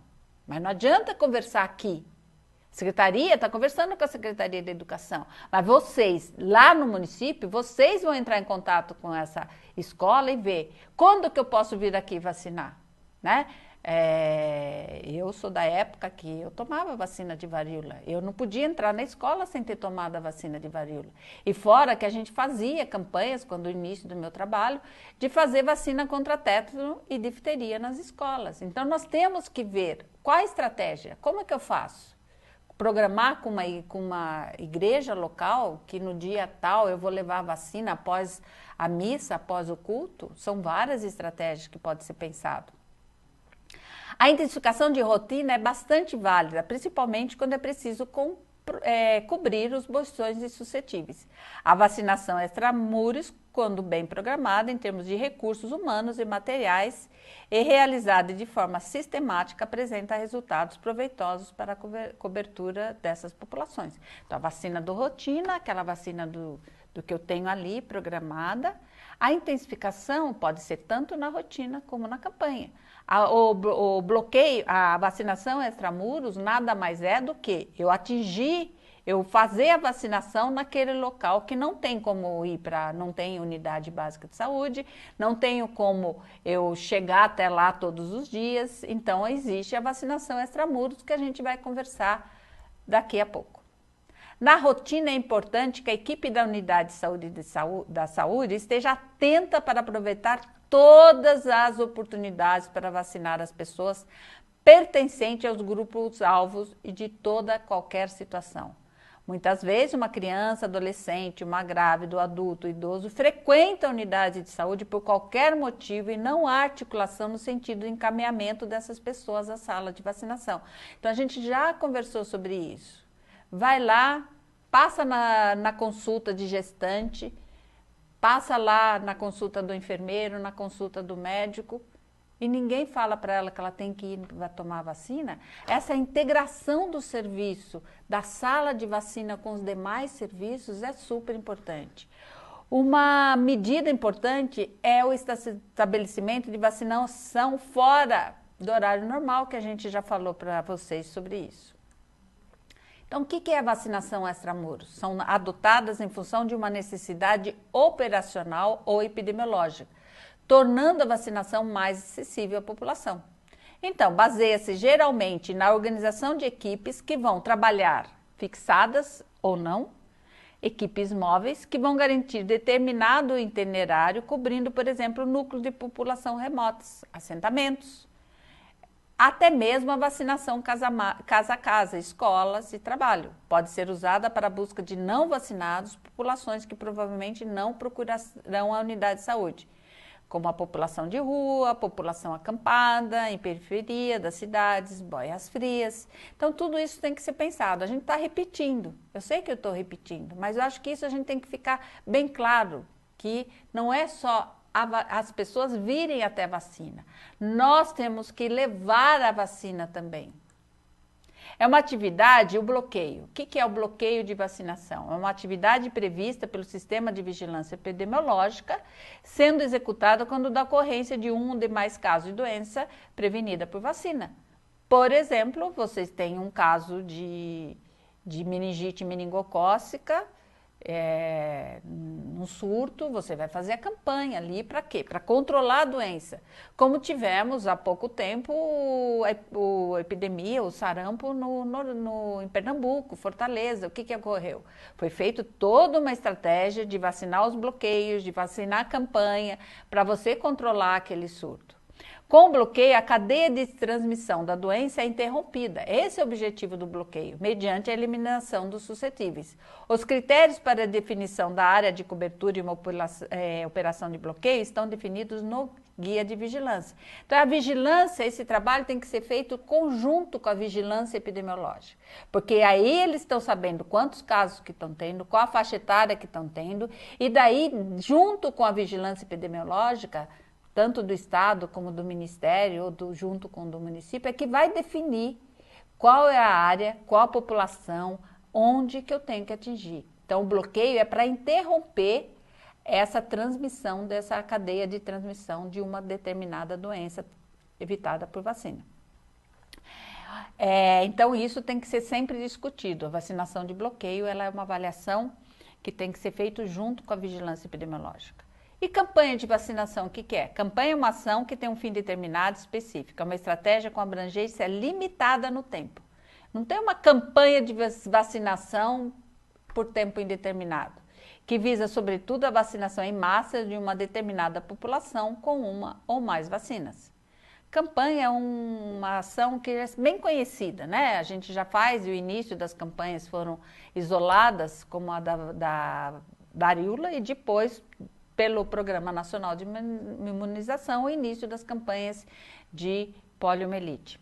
mas não adianta conversar aqui. A Secretaria está conversando com a Secretaria da Educação, mas vocês, lá no município, vocês vão entrar em contato com essa escola e ver quando que eu posso vir aqui vacinar, né? Eu sou da época que eu tomava vacina de varíola, eu não podia entrar na escola sem ter tomado a vacina de varíola. E fora que a gente fazia campanhas, quando o início do meu trabalho, de fazer vacina contra tétano e difteria nas escolas. Então nós temos que ver qual a estratégia, como é que eu faço? Programar com uma igreja local, que no dia tal eu vou levar a vacina após a missa, após o culto, são várias estratégias que podem ser pensadas. A intensificação de rotina é bastante válida, principalmente quando é preciso cobrir os bolsões suscetíveis. A vacinação extramuros, quando bem programada em termos de recursos humanos e materiais e realizada de forma sistemática, apresenta resultados proveitosos para a cobertura dessas populações. Então, a vacina do rotina, aquela vacina do que eu tenho ali programada, a intensificação pode ser tanto na rotina como na campanha. O bloqueio, a vacinação extramuros nada mais é do que eu fazer a vacinação naquele local que não tem como ir não tem unidade básica de saúde, não tenho como eu chegar até lá todos os dias, então existe a vacinação extramuros que a gente vai conversar daqui a pouco. Na rotina é importante que a equipe da unidade de saúde da saúde esteja atenta para aproveitar todas as oportunidades para vacinar as pessoas pertencentes aos grupos alvos e de qualquer situação. Muitas vezes uma criança, adolescente, uma grávida, adulto, idoso frequenta a unidade de saúde por qualquer motivo e não há articulação no sentido de encaminhamento dessas pessoas à sala de vacinação. Então a gente já conversou sobre isso. Vai lá, passa na consulta de gestante, passa lá na consulta do enfermeiro, na consulta do médico e ninguém fala para ela que ela tem que ir tomar a vacina. Essa integração do serviço, da sala de vacina com os demais serviços é super importante. Uma medida importante é o estabelecimento de vacinação fora do horário normal, que a gente já falou para vocês sobre isso. Então, o que é a vacinação extramuros? São adotadas em função de uma necessidade operacional ou epidemiológica, tornando a vacinação mais acessível à população. Então, baseia-se geralmente na organização de equipes que vão trabalhar fixadas ou não, equipes móveis que vão garantir determinado itinerário, cobrindo, por exemplo, núcleos de população remotos, assentamentos, até mesmo a vacinação casa a casa, escolas e trabalho. Pode ser usada para a busca de não vacinados, populações que provavelmente não procurarão a unidade de saúde, como a população de rua, a população acampada, em periferia das cidades, boias frias. Então, tudo isso tem que ser pensado. A gente está repetindo. Eu sei que eu estou repetindo, mas eu acho que isso a gente tem que ficar bem claro, que não é só as pessoas virem até a vacina. Nós temos que levar a vacina também. É uma atividade, o bloqueio. O que é o bloqueio de vacinação? É uma atividade prevista pelo Sistema de Vigilância Epidemiológica, sendo executada quando da ocorrência de um ou demais casos de doença prevenida por vacina. Por exemplo, vocês têm um caso de meningite meningocócica, num surto, você vai fazer a campanha ali para quê? Para controlar a doença. Como tivemos há pouco tempo a epidemia, o sarampo em Pernambuco, Fortaleza. O que ocorreu? Foi feita toda uma estratégia de vacinar os bloqueios, de vacinar a campanha, para você controlar aquele surto. Com o bloqueio, a cadeia de transmissão da doença é interrompida. Esse é o objetivo do bloqueio, mediante a eliminação dos suscetíveis. Os critérios para a definição da área de cobertura e uma operação de bloqueio estão definidos no guia de vigilância. Então, a vigilância, esse trabalho tem que ser feito conjunto com a vigilância epidemiológica, porque aí eles estão sabendo quantos casos que estão tendo, qual a faixa etária que estão tendo, e daí, junto com a vigilância epidemiológica, tanto do Estado como do Ministério, ou junto com o do município, é que vai definir qual é a área, qual a população, onde que eu tenho que atingir. Então, o bloqueio é para interromper essa transmissão, dessa cadeia de transmissão de uma determinada doença evitada por vacina. Então, isso tem que ser sempre discutido. A vacinação de bloqueio, ela é uma avaliação que tem que ser feita junto com a vigilância epidemiológica. E campanha de vacinação, o que é? Campanha é uma ação que tem um fim determinado, específico, é uma estratégia com abrangência limitada no tempo. Não tem uma campanha de vacinação por tempo indeterminado, que visa, sobretudo, a vacinação em massa de uma determinada população com uma ou mais vacinas. Campanha é uma ação que é bem conhecida, né? A gente já faz, e o início das campanhas foram isoladas, como a da varíola, e depois, pelo Programa Nacional de Imunização, o início das campanhas de poliomielite.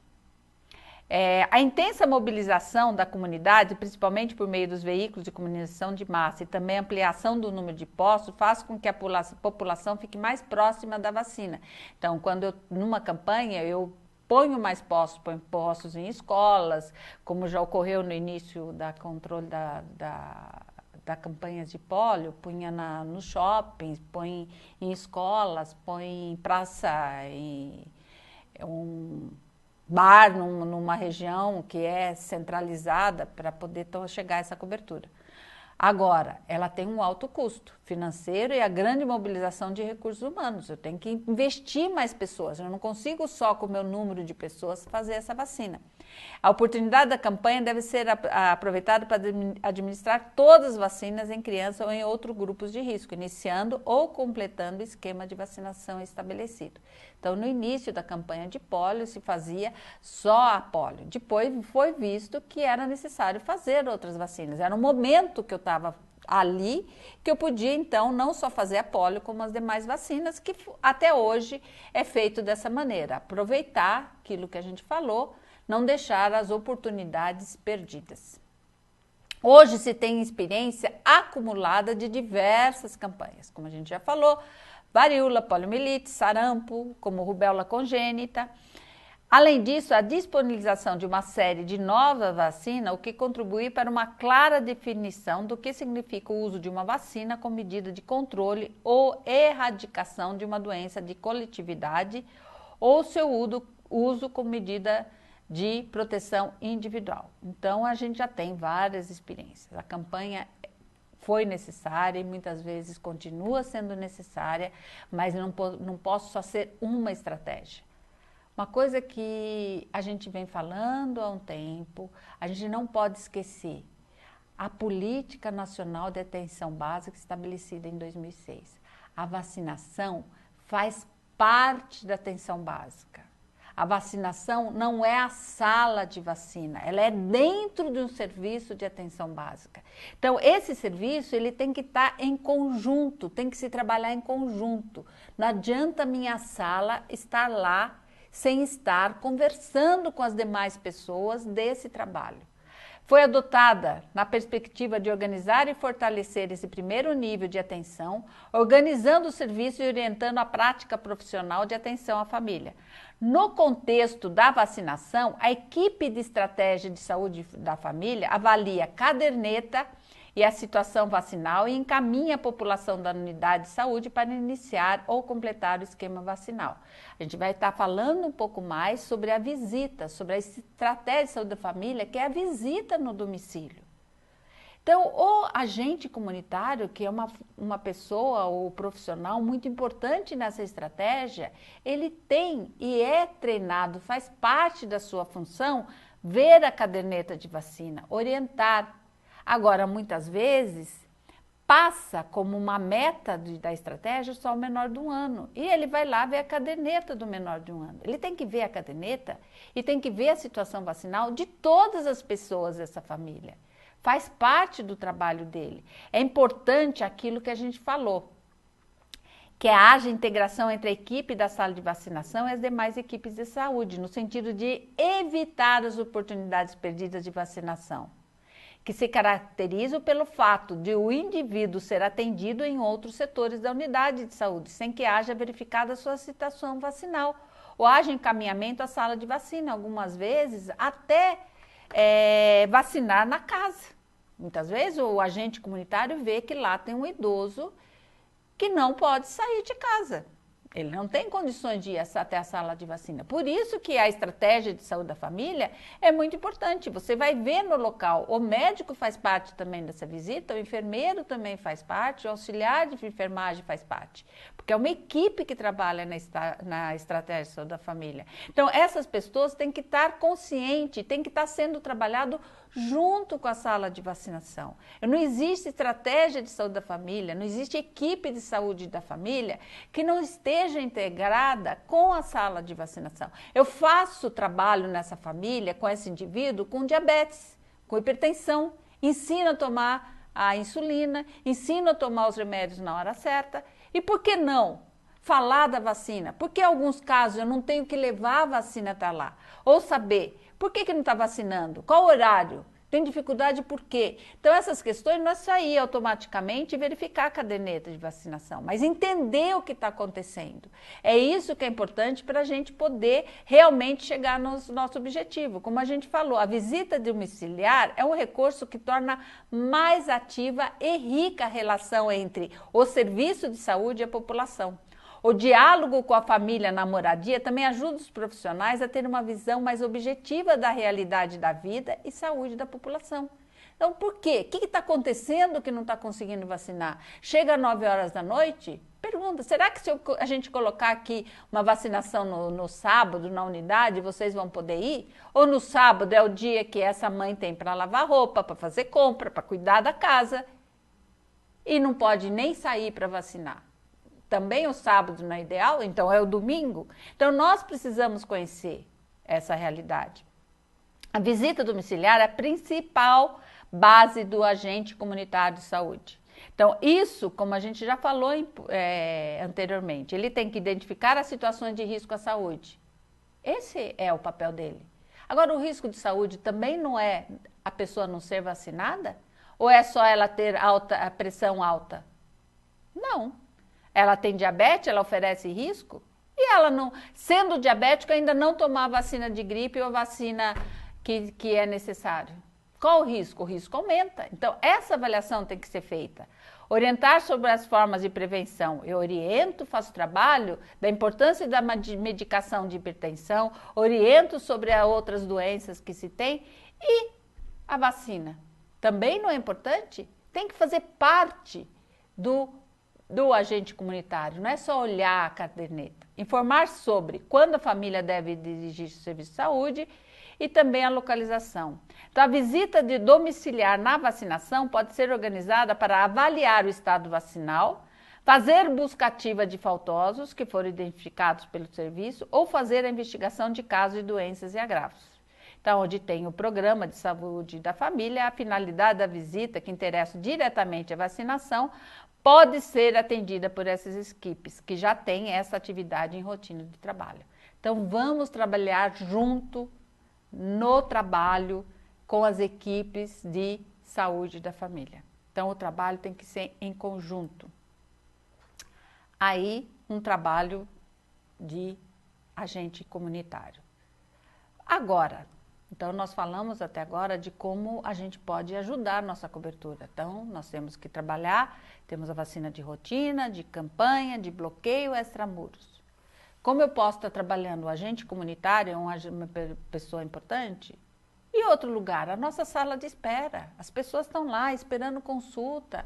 A intensa mobilização da comunidade, principalmente por meio dos veículos de comunicação de massa e também a ampliação do número de postos, faz com que a população fique mais próxima da vacina. Então, numa campanha, eu ponho mais postos, ponho postos em escolas, como já ocorreu no início da controle da campanha de pólio, punha nos shoppings, põe em escolas, põe em praça, em um bar numa região que é centralizada para poder chegar a essa cobertura. Agora, ela tem um alto custo financeiro e a grande mobilização de recursos humanos. Eu tenho que investir mais pessoas, eu não consigo só com o meu número de pessoas fazer essa vacina. A oportunidade da campanha deve ser aproveitada para administrar todas as vacinas em crianças ou em outros grupos de risco, iniciando ou completando o esquema de vacinação estabelecido. Então, no início da campanha de pólio, se fazia só a pólio. Depois foi visto que era necessário fazer outras vacinas. Era um momento que eu estava ali, que eu podia, então, não só fazer a pólio, como as demais vacinas, que até hoje é feito dessa maneira. Aproveitar aquilo que a gente falou, não deixar as oportunidades perdidas. Hoje se tem experiência acumulada de diversas campanhas, como a gente já falou, varíola, poliomielite, sarampo, como rubéola congênita. Além disso, a disponibilização de uma série de novas vacinas, o que contribui para uma clara definição do que significa o uso de uma vacina como medida de controle ou erradicação de uma doença de coletividade ou seu uso como medida de proteção individual. Então, a gente já tem várias experiências. A campanha foi necessária e muitas vezes continua sendo necessária, mas não posso só ser uma estratégia. Uma coisa que a gente vem falando há um tempo, a gente não pode esquecer, a Política Nacional de Atenção Básica estabelecida em 2006. A vacinação faz parte da atenção básica. A vacinação não é a sala de vacina, ela é dentro de um serviço de atenção básica. Então, esse serviço ele tem que estar em conjunto, tem que se trabalhar em conjunto. Não adianta a minha sala estar lá sem estar conversando com as demais pessoas desse trabalho. Foi adotada na perspectiva de organizar e fortalecer esse primeiro nível de atenção, organizando o serviço e orientando a prática profissional de atenção à família. No contexto da vacinação, a equipe de estratégia de saúde da família avalia a caderneta e a situação vacinal e encaminha a população da unidade de saúde para iniciar ou completar o esquema vacinal. A gente vai estar falando um pouco mais sobre a visita, sobre a estratégia de saúde da família, que é a visita no domicílio. Então, o agente comunitário, que é uma pessoa ou profissional muito importante nessa estratégia, ele tem e é treinado, faz parte da sua função, ver a caderneta de vacina, orientar. Agora, muitas vezes, passa como uma meta da estratégia só o menor de 1 ano. E ele vai lá ver a caderneta do menor de 1 ano. Ele tem que ver a caderneta e tem que ver a situação vacinal de todas as pessoas dessa família. Faz parte do trabalho dele. É importante aquilo que a gente falou, que haja integração entre a equipe da sala de vacinação e as demais equipes de saúde, no sentido de evitar as oportunidades perdidas de vacinação, que se caracterizam pelo fato de o indivíduo ser atendido em outros setores da unidade de saúde, sem que haja verificado a sua situação vacinal, ou haja encaminhamento à sala de vacina, algumas vezes até vacinar na casa. Muitas vezes o agente comunitário vê que lá tem um idoso que não pode sair de casa. Ele não tem condições de ir até a sala de vacina. Por isso que a estratégia de saúde da família é muito importante. Você vai ver no local, o médico faz parte também dessa visita, o enfermeiro também faz parte, o auxiliar de enfermagem faz parte. Porque é uma equipe que trabalha na estratégia de saúde da família. Então, essas pessoas têm que estar conscientes, têm que estar sendo trabalhado junto com a sala de vacinação. Não existe estratégia de saúde da família, não existe equipe de saúde da família que não esteja integrada com a sala de vacinação. Eu faço trabalho nessa família com esse indivíduo com diabetes, com hipertensão, ensino a tomar a insulina, ensino a tomar os remédios na hora certa. E por que não falar da vacina? Porque em alguns casos eu não tenho que levar a vacina até lá, ou saber por que não está vacinando? Qual horário? Tem dificuldade por quê? Então, essas questões não é sair automaticamente e verificar a caderneta de vacinação, mas entender o que está acontecendo. É isso que é importante para a gente poder realmente chegar no nosso objetivo. Como a gente falou, a visita domiciliar é um recurso que torna mais ativa e rica a relação entre o serviço de saúde e a população. O diálogo com a família na moradia também ajuda os profissionais a ter uma visão mais objetiva da realidade da vida e saúde da população. Então, por quê? O que está acontecendo que não está conseguindo vacinar? Chega às 9 horas da noite, pergunta, será que se a gente colocar aqui uma vacinação no sábado, na unidade, vocês vão poder ir? Ou no sábado é o dia que essa mãe tem para lavar roupa, para fazer compra, para cuidar da casa e não pode nem sair para vacinar? Também o sábado não é ideal, então é o domingo. Então, nós precisamos conhecer essa realidade. A visita domiciliar é a principal base do agente comunitário de saúde. Então, isso, como a gente já falou anteriormente, ele tem que identificar as situações de risco à saúde. Esse é o papel dele. Agora, o risco de saúde também não é a pessoa não ser vacinada? Ou é só ela ter a pressão alta? Não. Ela tem diabetes, ela oferece risco, e ela não, sendo diabética, ainda não tomar a vacina de gripe ou a vacina que é necessário. Qual o risco? O risco aumenta. Então, essa avaliação tem que ser feita. Orientar sobre as formas de prevenção. Eu oriento, faço trabalho da importância da medicação de hipertensão, oriento sobre as outras doenças que se tem, e a vacina. Também não é importante? Tem que fazer parte do agente comunitário, não é só olhar a caderneta. Informar sobre quando a família deve dirigir o serviço de saúde e também a localização. Então, a visita de domiciliar na vacinação pode ser organizada para avaliar o estado vacinal, fazer busca ativa de faltosos que foram identificados pelo serviço ou fazer a investigação de casos de doenças e agravos. Então, onde tem o programa de saúde da família, a finalidade da visita, que interessa diretamente a vacinação, pode ser atendida por essas equipes, que já têm essa atividade em rotina de trabalho. Então, vamos trabalhar junto no trabalho com as equipes de saúde da família. Então, o trabalho tem que ser em conjunto. Aí, um trabalho de agente comunitário. Agora, então, nós falamos até agora de como a gente pode ajudar a nossa cobertura. Então, nós temos que trabalhar, temos a vacina de rotina, de campanha, de bloqueio extramuros. Como eu posso estar trabalhando? O agente comunitário é uma pessoa importante? E outro lugar, a nossa sala de espera. As pessoas estão lá esperando consulta,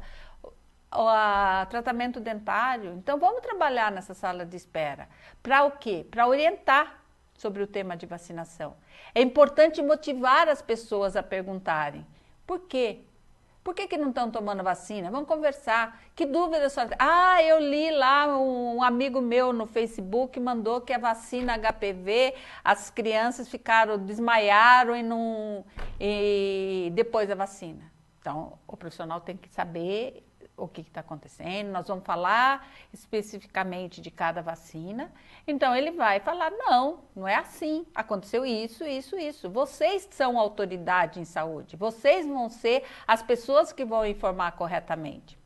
tratamento dentário. Então, vamos trabalhar nessa sala de espera. Para o quê? Para orientar sobre o tema de vacinação. É importante motivar as pessoas a perguntarem. Por quê? Por que não estão tomando vacina? Vamos conversar. Que dúvida só? Ah, eu li lá, um amigo meu no Facebook mandou que a vacina HPV, as crianças desmaiaram e depois da vacina. Então, o profissional tem que saber o que está acontecendo, nós vamos falar especificamente de cada vacina. Então, ele vai falar, não é assim, aconteceu isso, isso, isso. Vocês são autoridade em saúde, vocês vão ser as pessoas que vão informar corretamente.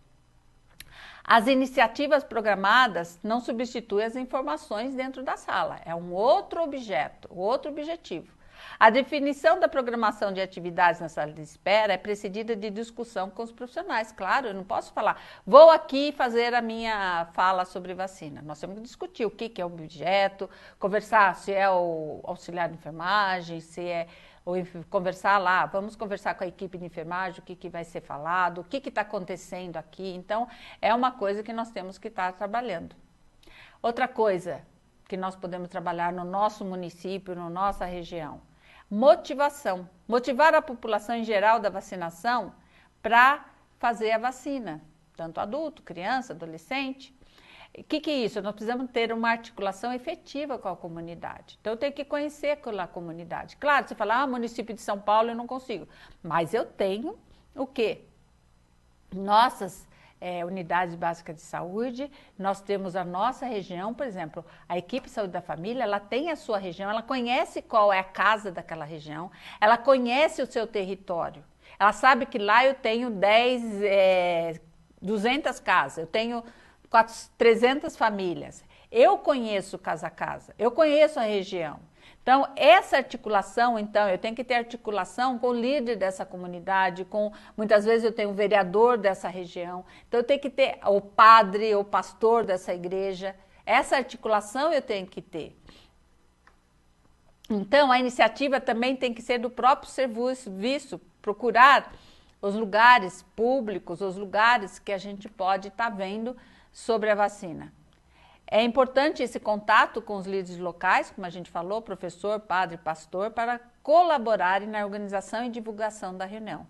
As iniciativas programadas não substituem as informações dentro da sala, é um outro objeto, outro objetivo. A definição da programação de atividades na sala de espera é precedida de discussão com os profissionais. Claro, eu não posso falar, vou aqui fazer a minha fala sobre vacina. Nós temos que discutir o que é o objeto, conversar se é o auxiliar de enfermagem, se é conversar lá, vamos conversar com a equipe de enfermagem, o que vai ser falado, o que está acontecendo aqui. Então, é uma coisa que nós temos que estar trabalhando. Outra coisa que nós podemos trabalhar no nosso município, na nossa região, motivação. Motivar a população em geral da vacinação para fazer a vacina, tanto adulto, criança, adolescente. O que é isso? Nós precisamos ter uma articulação efetiva com a comunidade. Então, eu tenho que conhecer aquela comunidade. Claro, você fala, município de São Paulo eu não consigo. Mas eu tenho o quê? Nossas unidades básicas de saúde, nós temos a nossa região, por exemplo, a equipe de saúde da família, ela tem a sua região, ela conhece qual é a casa daquela região, ela conhece o seu território. Ela sabe que lá eu tenho 200 casas, eu tenho 300 famílias. Eu conheço casa a casa, eu conheço a região. Então, essa articulação, eu tenho que ter articulação com o líder dessa comunidade, muitas vezes eu tenho o vereador dessa região, então eu tenho que ter o padre, o pastor dessa igreja, essa articulação eu tenho que ter. Então, a iniciativa também tem que ser do próprio serviço, procurar os lugares públicos, os lugares que a gente pode estar vendo sobre a vacina. É importante esse contato com os líderes locais, como a gente falou, professor, padre, pastor, para colaborarem na organização e divulgação da reunião.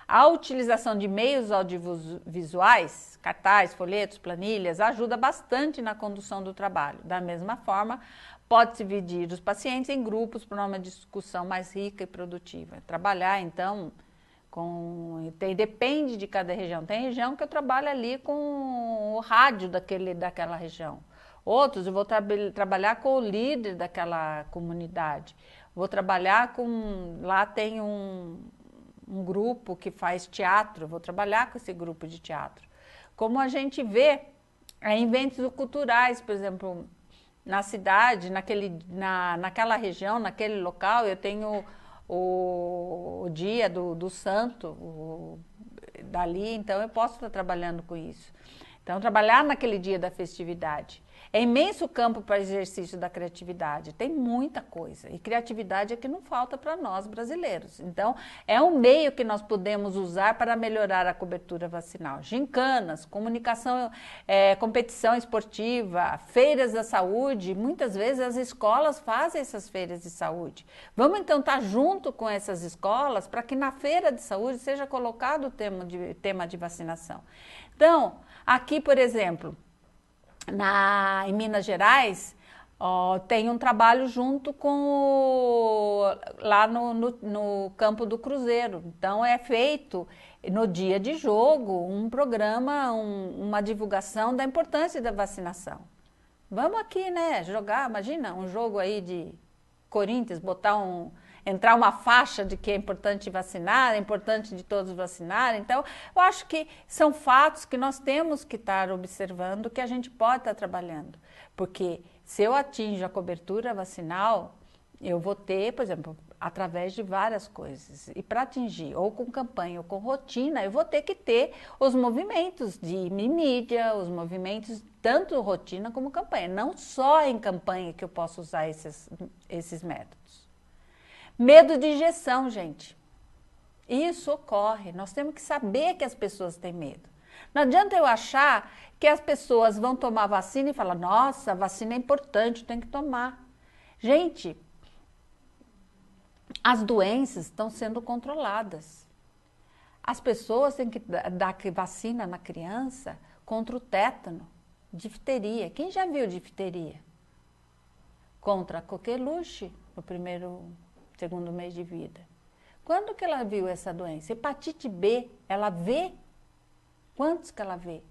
A utilização de meios audiovisuais, cartazes, folhetos, planilhas, ajuda bastante na condução do trabalho. Da mesma forma, pode-se dividir os pacientes em grupos para uma discussão mais rica e produtiva. Trabalhar, então, depende de cada região. Tem região que eu trabalho ali com o rádio daquela região. Outros eu vou trabalhar com o líder daquela comunidade. Vou trabalhar lá tem um grupo que faz teatro, vou trabalhar com esse grupo de teatro. Como a gente vê em eventos culturais, por exemplo, na cidade, naquela região, naquele local, eu tenho o dia do santo dali, então eu posso estar trabalhando com isso. Então, trabalhar naquele dia da festividade. É imenso o campo para exercício da criatividade, tem muita coisa, e criatividade é que não falta para nós brasileiros. Então, é um meio que nós podemos usar para melhorar a cobertura vacinal. Gincanas, comunicação, competição esportiva, feiras da saúde, muitas vezes as escolas fazem essas feiras de saúde. Vamos então estar junto com essas escolas para que na feira de saúde seja colocado o tema de vacinação. Então, aqui, por exemplo, em Minas Gerais, tem um trabalho junto lá no campo do Cruzeiro. Então, é feito no dia de jogo um programa, uma divulgação da importância da vacinação. Vamos aqui, né, jogar, imagina, um jogo aí de Corinthians, entrar uma faixa de que é importante vacinar, é importante de todos vacinarem. Então, eu acho que são fatos que nós temos que estar observando, que a gente pode estar trabalhando. Porque se eu atinjo a cobertura vacinal, eu vou ter, por exemplo, através de várias coisas. E para atingir, ou com campanha, ou com rotina, eu vou ter que ter os movimentos de mídia, os movimentos tanto rotina como campanha. Não só em campanha que eu posso usar esses métodos. Medo de injeção, gente. Isso ocorre. Nós temos que saber que as pessoas têm medo. Não adianta eu achar que as pessoas vão tomar vacina e falar, nossa, a vacina é importante, tem que tomar. Gente, as doenças estão sendo controladas. As pessoas têm que dar vacina na criança contra o tétano, difteria. Quem já viu difteria? Contra a coqueluche no segundo mês de vida. Quando que ela viu essa doença? Hepatite B, ela vê? Quantos que ela vê?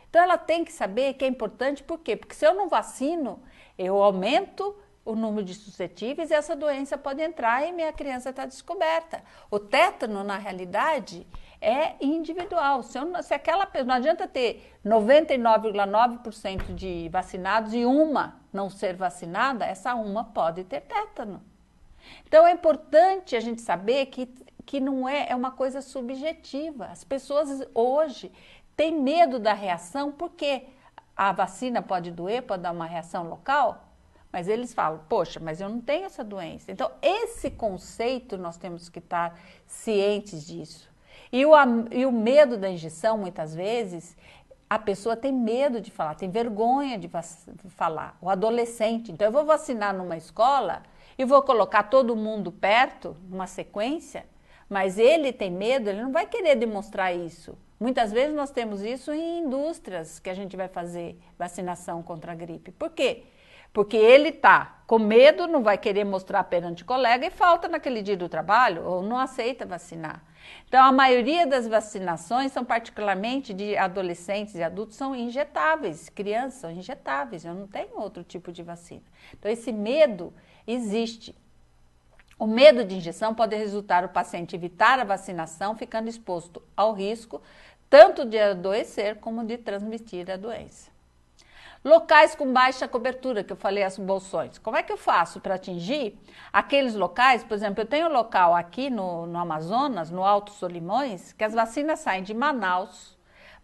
Então ela tem que saber que é importante, por quê? Porque se eu não vacino, eu aumento o número de suscetíveis e essa doença pode entrar e minha criança está descoberta. O tétano, na realidade, é individual. Se aquela pessoa, não adianta ter 99,9% de vacinados e uma não ser vacinada, essa uma pode ter tétano. Então é importante a gente saber que não é uma coisa subjetiva. As pessoas hoje têm medo da reação porque a vacina pode doer, pode dar uma reação local, mas eles falam, poxa, mas eu não tenho essa doença. Então esse conceito nós temos que estar cientes disso. E o medo da injeção, muitas vezes, a pessoa tem medo de falar, tem vergonha de falar, o adolescente. Então eu vou vacinar numa escola e vou colocar todo mundo perto, numa sequência, mas ele tem medo, ele não vai querer demonstrar isso. Muitas vezes nós temos isso em indústrias que a gente vai fazer vacinação contra a gripe. Por quê? Porque ele está com medo, não vai querer mostrar perante o colega e falta naquele dia do trabalho ou não aceita vacinar. Então, a maioria das vacinações são particularmente de adolescentes e adultos, são injetáveis, crianças são injetáveis, eu não tenho outro tipo de vacina. Então, esse medo existe. O medo de injeção pode resultar o paciente evitar a vacinação, ficando exposto ao risco tanto de adoecer como de transmitir a doença. Locais com baixa cobertura, que eu falei, as bolsões. Como é que eu faço para atingir aqueles locais? Por exemplo, eu tenho um local aqui no Amazonas, no Alto Solimões, que as vacinas saem de Manaus.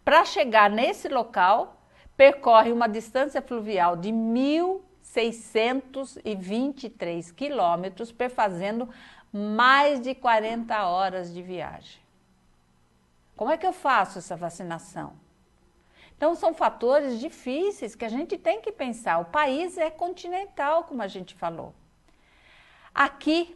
Para chegar nesse local, percorre uma distância fluvial de 1.623 quilômetros, perfazendo mais de 40 horas de viagem. Como é que eu faço essa vacinação? Então, são fatores difíceis que a gente tem que pensar. O país é continental, como a gente falou. Aqui,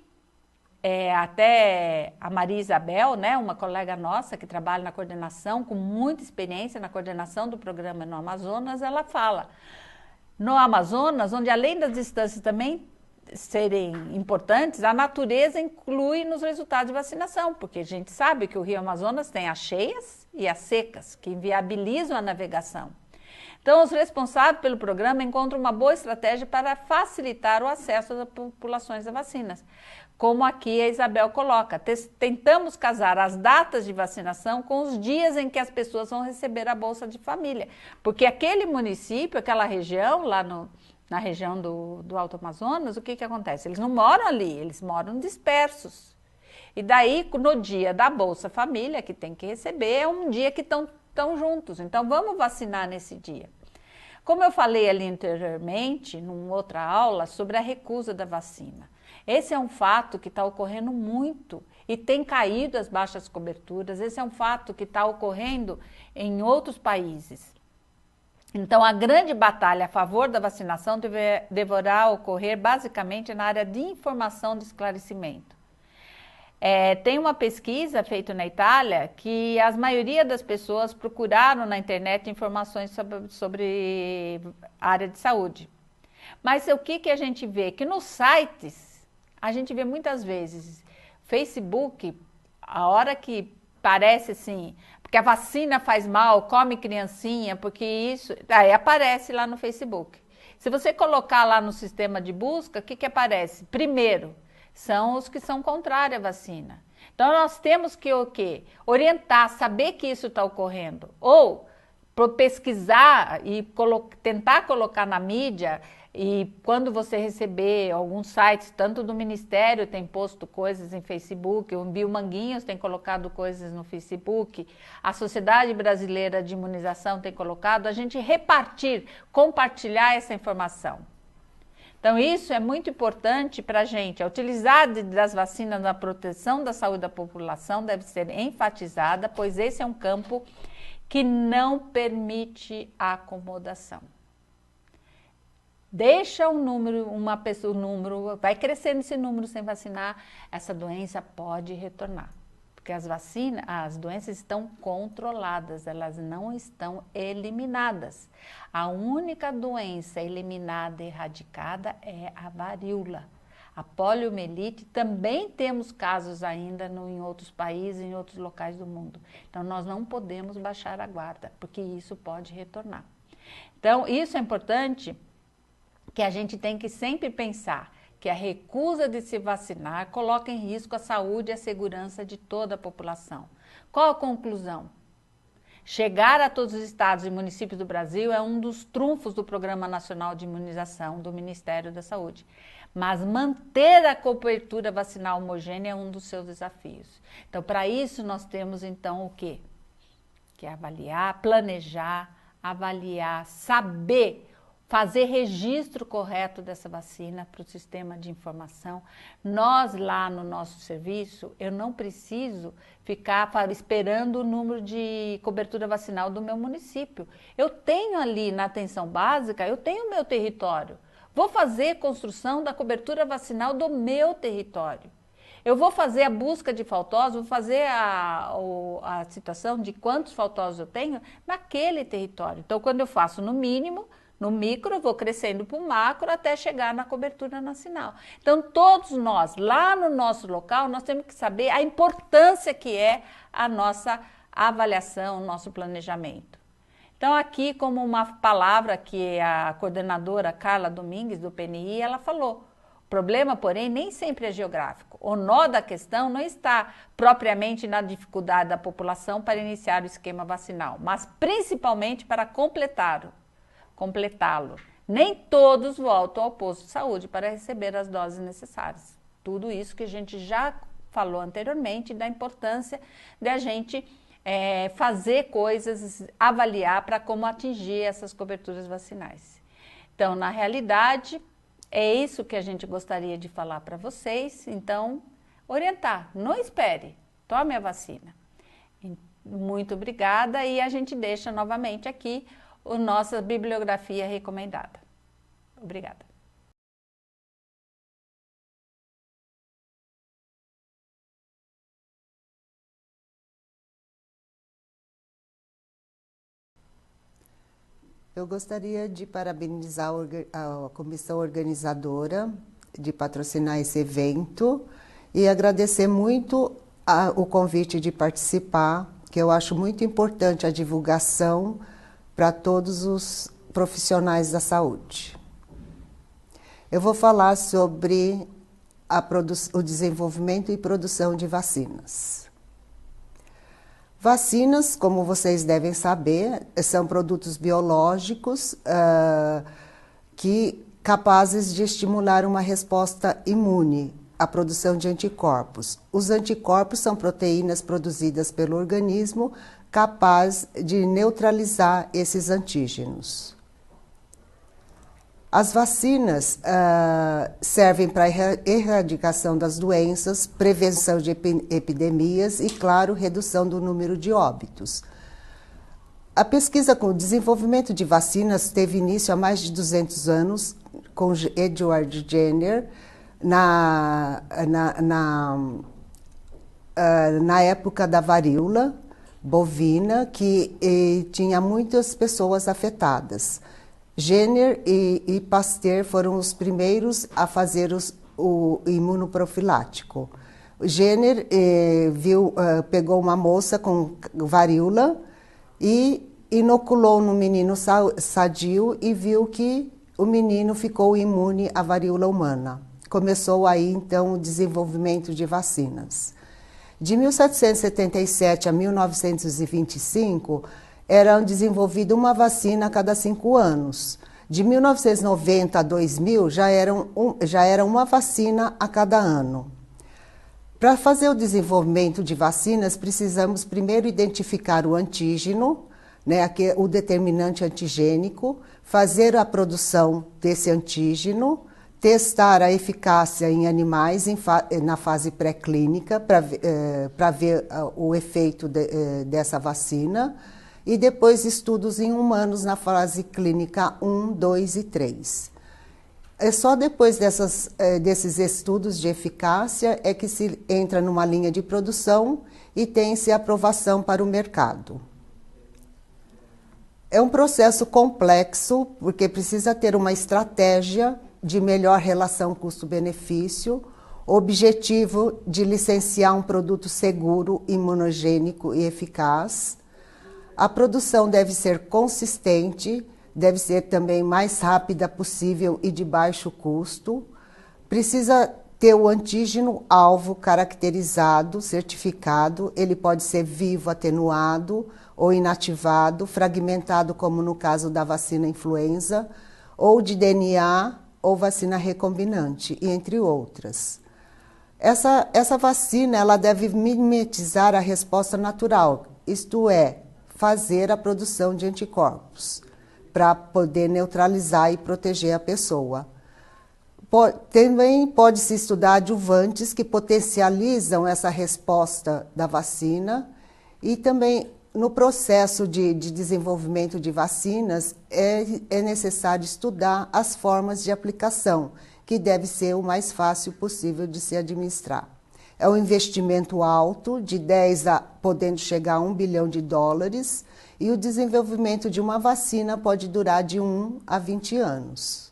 até a Maria Isabel, né, uma colega nossa que trabalha na coordenação, com muita experiência na coordenação do programa no Amazonas, ela fala, no Amazonas, onde além das distâncias também serem importantes, a natureza inclui nos resultados de vacinação, porque a gente sabe que o Rio Amazonas tem as cheias e as secas, que inviabilizam a navegação. Então, os responsáveis pelo programa encontram uma boa estratégia para facilitar o acesso das populações a vacinas. Como aqui a Isabel coloca, tentamos casar as datas de vacinação com os dias em que as pessoas vão receber a Bolsa de Família, porque aquele município, aquela região, lá na região do Alto Amazonas, o que acontece? Eles não moram ali, eles moram dispersos. E daí, no dia da Bolsa Família, que tem que receber, é um dia que estão juntos. Então, vamos vacinar nesse dia. Como eu falei ali anteriormente, numa outra aula, sobre a recusa da vacina. Esse é um fato que está ocorrendo muito e tem caído as baixas coberturas. Esse é um fato que está ocorrendo em outros países. Então, a grande batalha a favor da vacinação deverá ocorrer basicamente na área de informação de esclarecimento. Tem uma pesquisa feita na Itália que a maioria das pessoas procuraram na internet informações sobre a área de saúde. Mas o que a gente vê? Que nos sites, a gente vê muitas vezes, Facebook, a hora que parece assim, porque a vacina faz mal, come criancinha, porque isso... Aí aparece lá no Facebook. Se você colocar lá no sistema de busca, o que aparece? Primeiro, são os que são contrários à vacina. Então, nós temos que o quê? Orientar, saber que isso está ocorrendo. Ou pesquisar e tentar colocar na mídia, e quando você receber alguns sites, tanto do Ministério tem posto coisas em Facebook, o Biomanguinhos tem colocado coisas no Facebook, a Sociedade Brasileira de Imunização tem colocado, a gente compartilhar essa informação. Então, isso é muito importante para a gente. A utilidade das vacinas na proteção da saúde da população deve ser enfatizada, pois esse é um campo que não permite a acomodação. Deixa um número, vai crescendo esse número sem vacinar, essa doença pode retornar. Porque as doenças estão controladas, elas não estão eliminadas. A única doença eliminada e erradicada é a varíola. A poliomielite também temos casos ainda em outros países, em outros locais do mundo. Então, nós não podemos baixar a guarda, porque isso pode retornar. Então, isso é importante, que a gente tem que sempre pensar que a recusa de se vacinar coloca em risco a saúde e a segurança de toda a população. Qual a conclusão? Chegar a todos os estados e municípios do Brasil é um dos trunfos do Programa Nacional de Imunização do Ministério da Saúde. Mas manter a cobertura vacinal homogênea é um dos seus desafios. Então, para isso, nós temos, então, o quê? Que é avaliar, planejar, avaliar, saber, fazer registro correto dessa vacina para o sistema de informação. Nós lá no nosso serviço, eu não preciso ficar esperando o número de cobertura vacinal do meu município. Eu tenho ali na atenção básica, eu tenho o meu território. Vou fazer construção da cobertura vacinal do meu território. Eu vou fazer a busca de faltosos, vou fazer a situação de quantos faltosos eu tenho naquele território. Então, quando eu faço no mínimo, no micro, eu vou crescendo para o macro até chegar na cobertura nacional. Então, todos nós, lá no nosso local, nós temos que saber a importância que é a nossa avaliação, o nosso planejamento. Então, aqui, como uma palavra que a coordenadora Carla Domingues, do PNI, ela falou, o problema, porém, nem sempre é geográfico. O nó da questão não está propriamente na dificuldade da população para iniciar o esquema vacinal, mas principalmente para completá-lo. Nem todos voltam ao posto de saúde para receber as doses necessárias. Tudo isso que a gente já falou anteriormente, da importância de a gente fazer coisas, avaliar para como atingir essas coberturas vacinais. Então, na realidade, é isso que a gente gostaria de falar para vocês. Então, orientar, não espere, tome a vacina. Muito obrigada e a gente deixa novamente aqui a nossa bibliografia recomendada. Obrigada. Eu gostaria de parabenizar a comissão organizadora de patrocinar esse evento e agradecer muito o convite de participar, que eu acho muito importante a divulgação para todos os profissionais da saúde. Eu vou falar sobre o desenvolvimento e produção de vacinas. Vacinas, como vocês devem saber, são produtos biológicos capazes de estimular uma resposta imune à produção de anticorpos. Os anticorpos são proteínas produzidas pelo organismo capaz de neutralizar esses antígenos. As vacinas servem para a erradicação das doenças, prevenção de epidemias e, claro, redução do número de óbitos. A pesquisa com o desenvolvimento de vacinas teve início há mais de 200 anos com Edward Jenner, na época da varíola bovina, que tinha muitas pessoas afetadas. Jenner e Pasteur foram os primeiros a fazer o imunoprofilático. Jenner pegou uma moça com varíola e inoculou no menino sadio e viu que o menino ficou imune à varíola humana. Começou aí, então, o desenvolvimento de vacinas. De 1777 a 1925, era desenvolvida uma vacina a cada 5 anos. De 1990 a 2000, já era uma vacina a cada ano. Para fazer o desenvolvimento de vacinas, precisamos primeiro identificar o antígeno, né, o determinante antigênico, fazer a produção desse antígeno, testar a eficácia em animais na fase pré-clínica para ver o efeito dessa vacina e depois estudos em humanos na fase clínica 1, 2 e 3. É só depois desses estudos de eficácia é que se entra numa linha de produção e tem-se aprovação para o mercado. É um processo complexo, porque precisa ter uma estratégia de melhor relação custo-benefício, objetivo de licenciar um produto seguro, imunogênico e eficaz. A produção deve ser consistente, deve ser também mais rápida possível e de baixo custo. Precisa ter o antígeno-alvo caracterizado, certificado. Ele pode ser vivo, atenuado ou inativado, fragmentado, como no caso da vacina influenza, ou de DNA ou vacina recombinante, entre outras. Essa vacina ela deve mimetizar a resposta natural, isto é, fazer a produção de anticorpos, para poder neutralizar e proteger a pessoa. Também pode-se estudar adjuvantes que potencializam essa resposta da vacina e também no processo de desenvolvimento de vacinas é necessário estudar as formas de aplicação, que deve ser o mais fácil possível de se administrar. É um investimento alto, de 10 a podendo chegar a $1 bilhão, e o desenvolvimento de uma vacina pode durar de 1 a 20 anos.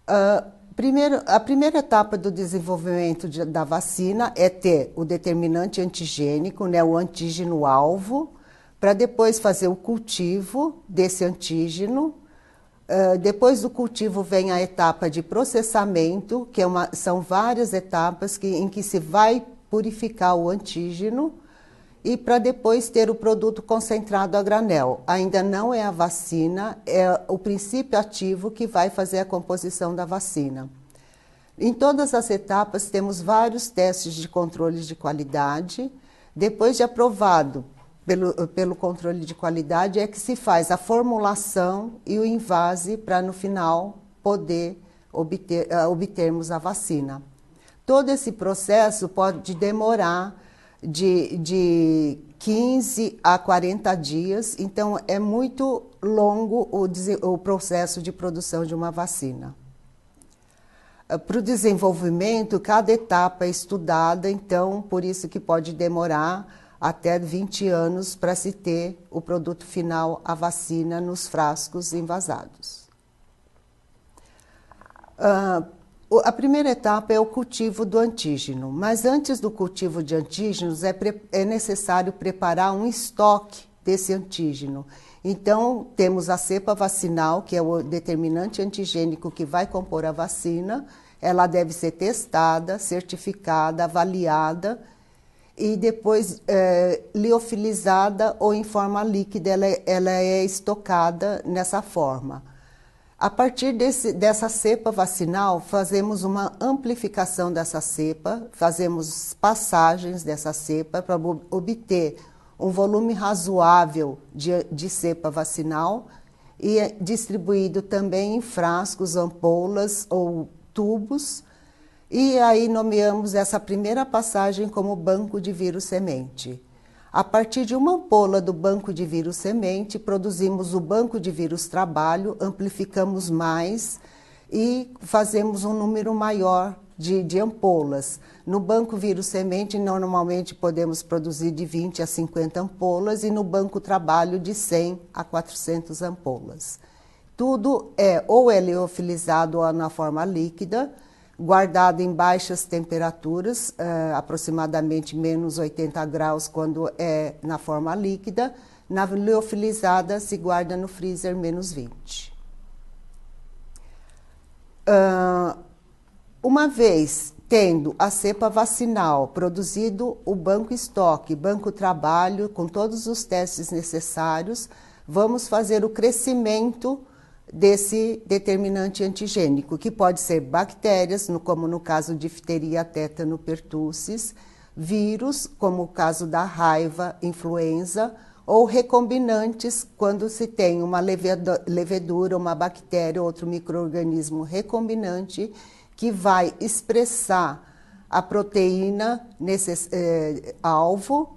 A primeira etapa do desenvolvimento da vacina é ter o determinante antigênico, né, o antígeno-alvo, para depois fazer o cultivo desse antígeno. Depois do cultivo vem a etapa de processamento, que são várias etapas em que se vai purificar o antígeno, e para depois ter o produto concentrado a granel. Ainda não é a vacina, é o princípio ativo que vai fazer a composição da vacina. Em todas as etapas temos vários testes de controle de qualidade. Depois de aprovado pelo controle de qualidade é que se faz a formulação e o invase para no final poder obtermos a vacina. Todo esse processo pode demorar de 15 a 40 dias, então é muito longo o processo de produção de uma vacina. Para o desenvolvimento, cada etapa é estudada, então por isso que pode demorar até 20 anos para se ter o produto final, a vacina, nos frascos envasados. A primeira etapa é o cultivo do antígeno, mas antes do cultivo de antígenos é necessário preparar um estoque desse antígeno. Então, temos a cepa vacinal, que é o determinante antigênico que vai compor a vacina. Ela deve ser testada, certificada, avaliada e depois liofilizada ou em forma líquida, ela é estocada nessa forma. A partir dessa cepa vacinal, fazemos uma amplificação dessa cepa, fazemos passagens dessa cepa para obter um volume razoável de cepa vacinal e é distribuído também em frascos, ampolas ou tubos. E aí nomeamos essa primeira passagem como banco de vírus semente. A partir de uma ampola do banco de vírus semente, produzimos o banco de vírus trabalho, amplificamos mais e fazemos um número maior de ampolas. No banco vírus semente, normalmente podemos produzir de 20 a 50 ampolas e no banco trabalho de 100 a 400 ampolas. Tudo ou é liofilizado ou na forma líquida, guardado em baixas temperaturas, aproximadamente menos 80 graus quando é na forma líquida. Na liofilizada se guarda no freezer menos 20. Uma vez tendo a cepa vacinal, produzido o banco estoque, banco trabalho, com todos os testes necessários, vamos fazer o crescimento desse determinante antigênico, que pode ser bactérias, como no caso difteria, tétano, pertussis, vírus, como o caso da raiva, influenza, ou recombinantes, quando se tem uma levedura, uma bactéria ou outro micro-organismo recombinante que vai expressar a proteína nesse alvo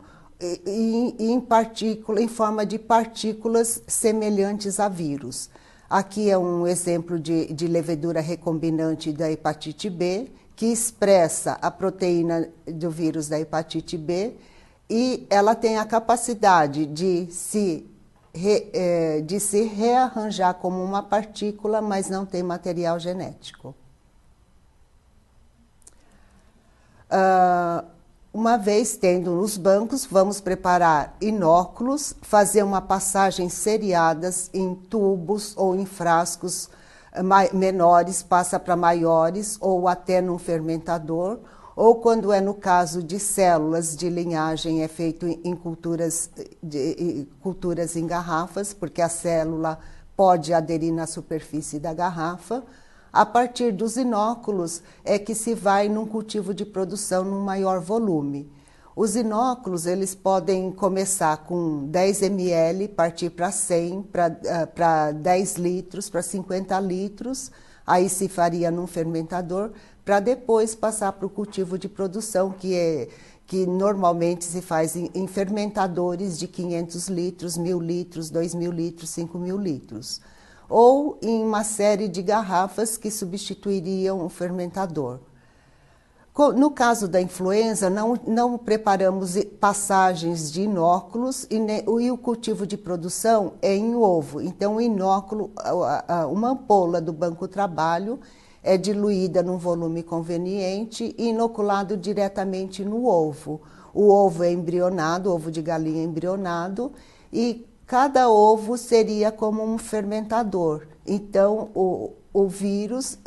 em forma de partículas semelhantes a vírus. Aqui é um exemplo de levedura recombinante da hepatite B, que expressa a proteína do vírus da hepatite B, e ela tem a capacidade de se rearranjar como uma partícula, mas não tem material genético. Uma vez tendo nos bancos, vamos preparar inóculos, fazer uma passagem seriadas em tubos ou em frascos menores, passa para maiores, ou até num fermentador, ou quando é no caso de células de linhagem, é feito em culturas em garrafas, porque a célula pode aderir na superfície da garrafa. A partir dos inóculos é que se vai num cultivo de produção num maior volume. Os inóculos, eles podem começar com 10 ml, partir para 100, para 10 litros, para 50 litros, aí se faria num fermentador, para depois passar para o cultivo de produção, que normalmente se faz em fermentadores de 500 litros, 1.000 litros, 2.000 litros, 5.000 litros. Ou em uma série de garrafas que substituiriam o fermentador. No caso da influenza, não preparamos passagens de inóculos e o cultivo de produção é em ovo. Então, o inóculo, uma ampola do banco trabalho, é diluída num volume conveniente e inoculado diretamente no ovo. O ovo é embrionado, ovo de galinha embrionado, e cada ovo seria como um fermentador. Então, o vírus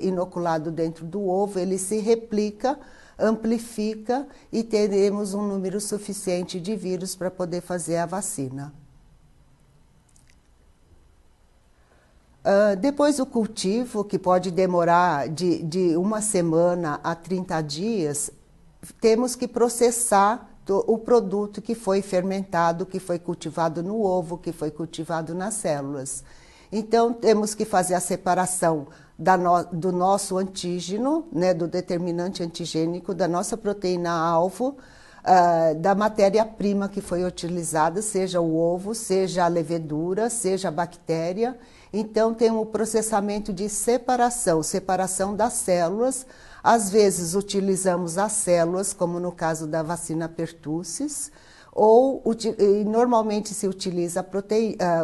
inoculado dentro do ovo, ele se replica, amplifica e teremos um número suficiente de vírus para poder fazer a vacina. Depois do cultivo, que pode demorar de 1 semana a 30 dias, temos que processar o produto que foi fermentado, que foi cultivado no ovo, que foi cultivado nas células. Então, temos que fazer a separação do nosso antígeno, né, do determinante antigênico, da nossa proteína-alvo, da matéria-prima que foi utilizada, seja o ovo, seja a levedura, seja a bactéria. Então, tem um processamento de separação das células. Às vezes, utilizamos as células, como no caso da vacina pertussis, ou normalmente se utiliza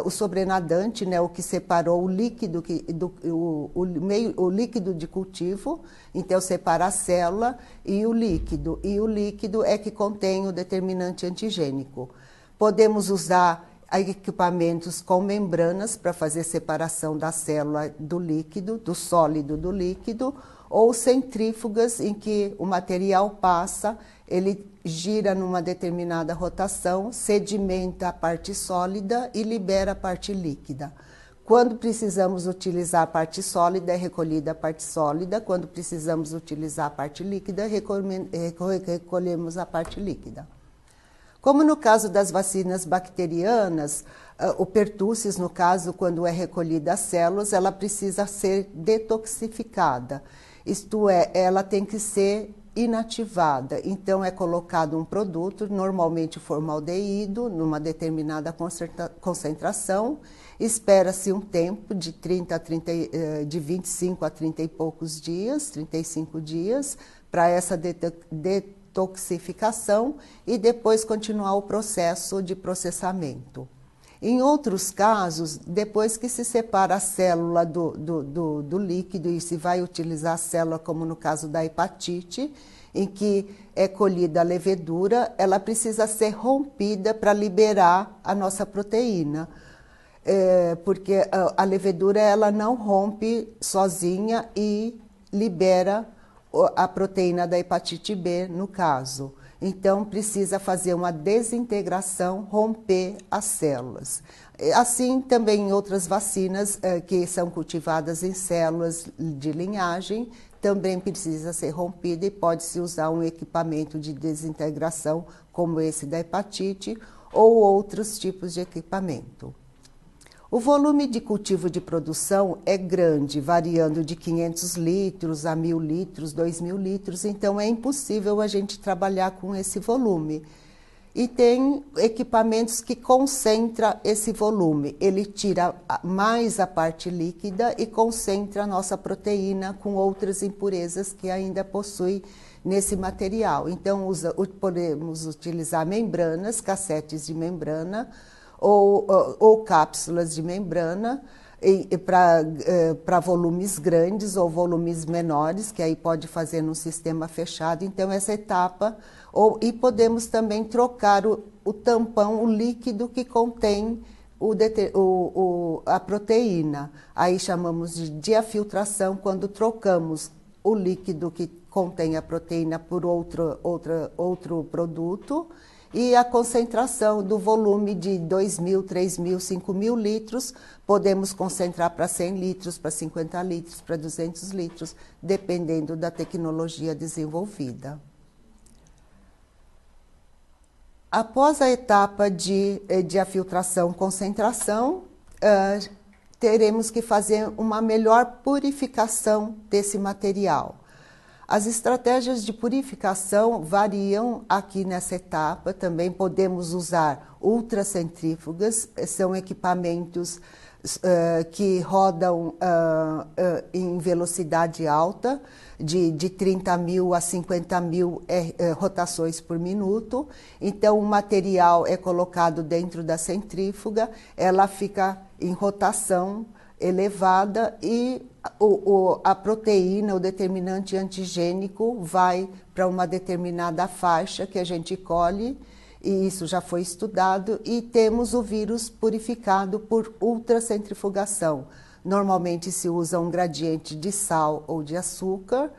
o sobrenadante, né, o que separou o líquido, o líquido de cultivo. Então, separa a célula e o líquido é que contém o determinante antigênico. Podemos usar equipamentos com membranas para fazer separação da célula do líquido, do sólido do líquido, ou centrífugas em que o material passa, ele gira numa determinada rotação, sedimenta a parte sólida e libera a parte líquida. Quando precisamos utilizar a parte sólida, é recolhida a parte sólida. Quando precisamos utilizar a parte líquida, recolhemos a parte líquida. Como no caso das vacinas bacterianas, o pertussis, no caso, quando é recolhida as células, ela precisa ser detoxificada. Isto é, ela tem que ser inativada. Então, é colocado um produto, normalmente formaldeído, numa determinada concentração. Espera-se um tempo de 25 a 30 e poucos dias, 35 dias, para essa detoxificação e depois continuar o processo de processamento. Em outros casos, depois que se separa a célula do líquido e se vai utilizar a célula, como no caso da hepatite, em que é colhida a levedura, ela precisa ser rompida para liberar a nossa proteína. Porque a levedura ela não rompe sozinha e libera a proteína da hepatite B, no caso. Então, precisa fazer uma desintegração, romper as células. Assim, também em outras vacinas que são cultivadas em células de linhagem, também precisa ser rompida e pode-se usar um equipamento de desintegração, como esse da hepatite, ou outros tipos de equipamento. O volume de cultivo de produção é grande, variando de 500 litros a 1.000 litros, 2.000 litros, então é impossível a gente trabalhar com esse volume. E tem equipamentos que concentram esse volume. Ele tira mais a parte líquida e concentra a nossa proteína com outras impurezas que ainda possui nesse material. Então, podemos utilizar membranas, cassetes de membrana, ou cápsulas de membrana para volumes grandes ou volumes menores, que aí pode fazer num sistema fechado. Então, essa etapa, e podemos também trocar o tampão, o líquido que contém a proteína. Aí chamamos de diafiltração, quando trocamos o líquido que contém a proteína por outro produto, e a concentração do volume de 2.000, 3.000, 5.000 litros, podemos concentrar para 100 litros, para 50 litros, para 200 litros, dependendo da tecnologia desenvolvida. Após a etapa de filtração-concentração, teremos que fazer uma melhor purificação desse material. As estratégias de purificação variam aqui nessa etapa. Também podemos usar ultracentrífugas, são equipamentos que rodam em velocidade alta, de 30.000 a 50.000 rotações por minuto. Então, o material é colocado dentro da centrífuga, ela fica em rotação elevada e a proteína, o determinante antigênico, vai para uma determinada faixa que a gente colhe, e isso já foi estudado, e temos o vírus purificado por ultracentrifugação. Normalmente se usa um gradiente de sal ou de açúcar,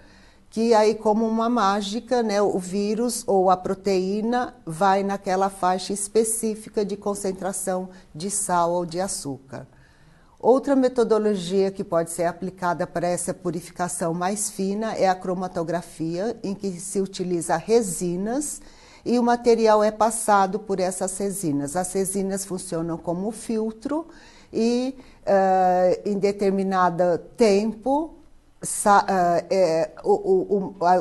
que aí, como uma mágica, né, o vírus ou a proteína vai naquela faixa específica de concentração de sal ou de açúcar. Outra metodologia que pode ser aplicada para essa purificação mais fina é a cromatografia, em que se utiliza resinas e o material é passado por essas resinas. As resinas funcionam como filtro e, em determinado tempo,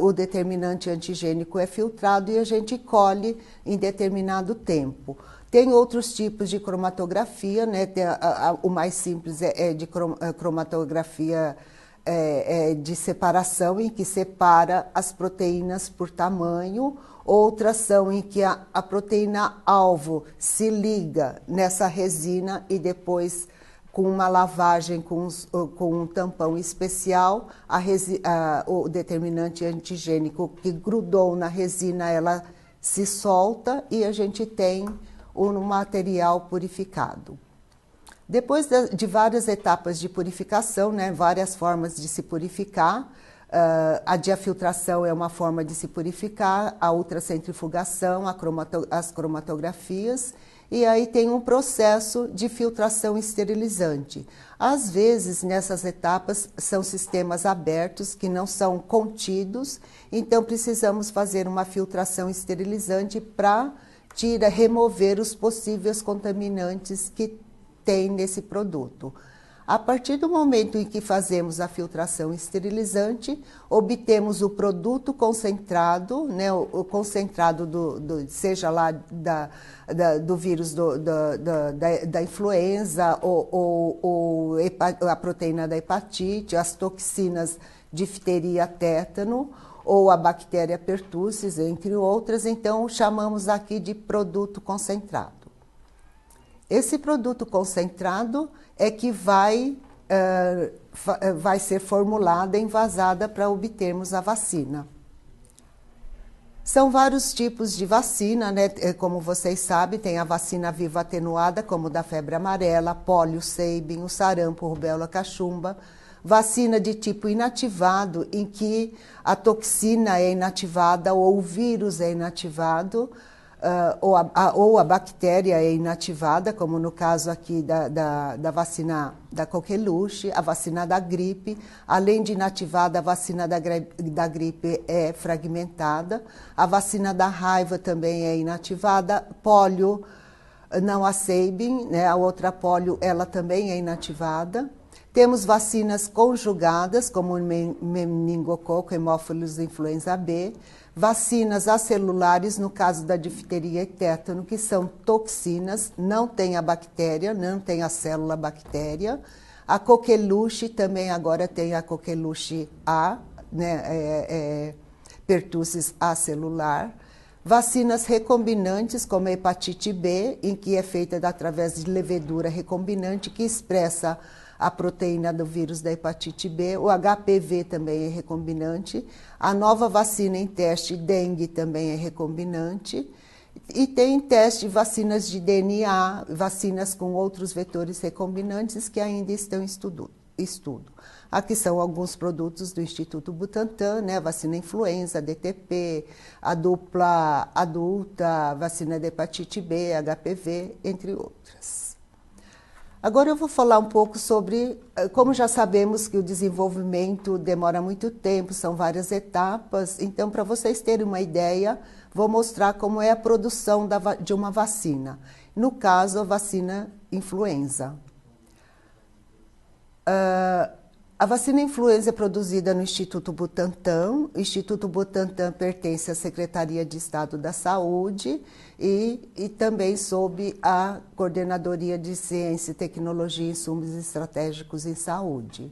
o determinante antigênico é filtrado e a gente colhe em determinado tempo. Tem outros tipos de cromatografia, né? O mais simples é de cromatografia de separação, em que separa as proteínas por tamanho. Outras são em que a proteína-alvo se liga nessa resina e depois, com uma lavagem com um tampão especial, o determinante antigênico que grudou na resina, ela se solta e a gente tem um material purificado. Depois de várias etapas de purificação, né, várias formas de se purificar, a diafiltração é uma forma de se purificar, a ultracentrifugação, as cromatografias, e aí tem um processo de filtração esterilizante. Às vezes, nessas etapas, são sistemas abertos que não são contidos, então precisamos fazer uma filtração esterilizante para remover os possíveis contaminantes que tem nesse produto. A partir do momento em que fazemos a filtração esterilizante, obtemos o produto concentrado, né, o concentrado seja lá do vírus da influenza, ou a proteína da hepatite, as toxinas difteria, tétano, ou a bactéria pertussis, entre outras. Então, chamamos aqui de produto concentrado. Esse produto concentrado é que vai ser formulada, envasada para obtermos a vacina. São vários tipos de vacina, né? Como vocês sabem, tem a vacina viva atenuada, como da febre amarela, pólio, Sabin, o sarampo, rubéola, cachumba. Vacina de tipo inativado, em que a toxina é inativada ou o vírus é inativado, ou a bactéria é inativada, como no caso aqui da vacina da coqueluche, a vacina da gripe. Além de inativada, a vacina da gripe é fragmentada. A vacina da raiva também é inativada. Pólio, Não a Sabin, né, a outra polio, ela também é inativada. Temos vacinas conjugadas, como o meningococo, hemófilos influenza B, vacinas acelulares, no caso da difteria e tétano, que são toxinas, não tem a bactéria, não tem a célula bactéria. A coqueluche também agora tem a coqueluche A, né, pertussis acelular. Vacinas recombinantes, como a hepatite B, em que é feita através de levedura recombinante, que expressa a proteína do vírus da hepatite B. O HPV também é recombinante. A nova vacina em teste dengue também é recombinante. E tem teste de vacinas de DNA, vacinas com outros vetores recombinantes que ainda estão em estudo. Aqui são alguns produtos do Instituto Butantan, né? Vacina influenza, DTP, a dupla adulta, vacina de hepatite B, HPV, entre outras. Agora eu vou falar um pouco sobre, como já sabemos que o desenvolvimento demora muito tempo, são várias etapas, então para vocês terem uma ideia, vou mostrar como é a produção de uma vacina. No caso, a vacina influenza. A vacina influenza é produzida no Instituto Butantan. O Instituto Butantan pertence à Secretaria de Estado da Saúde e também sob a Coordenadoria de Ciência, Tecnologia e Insumos Estratégicos em Saúde.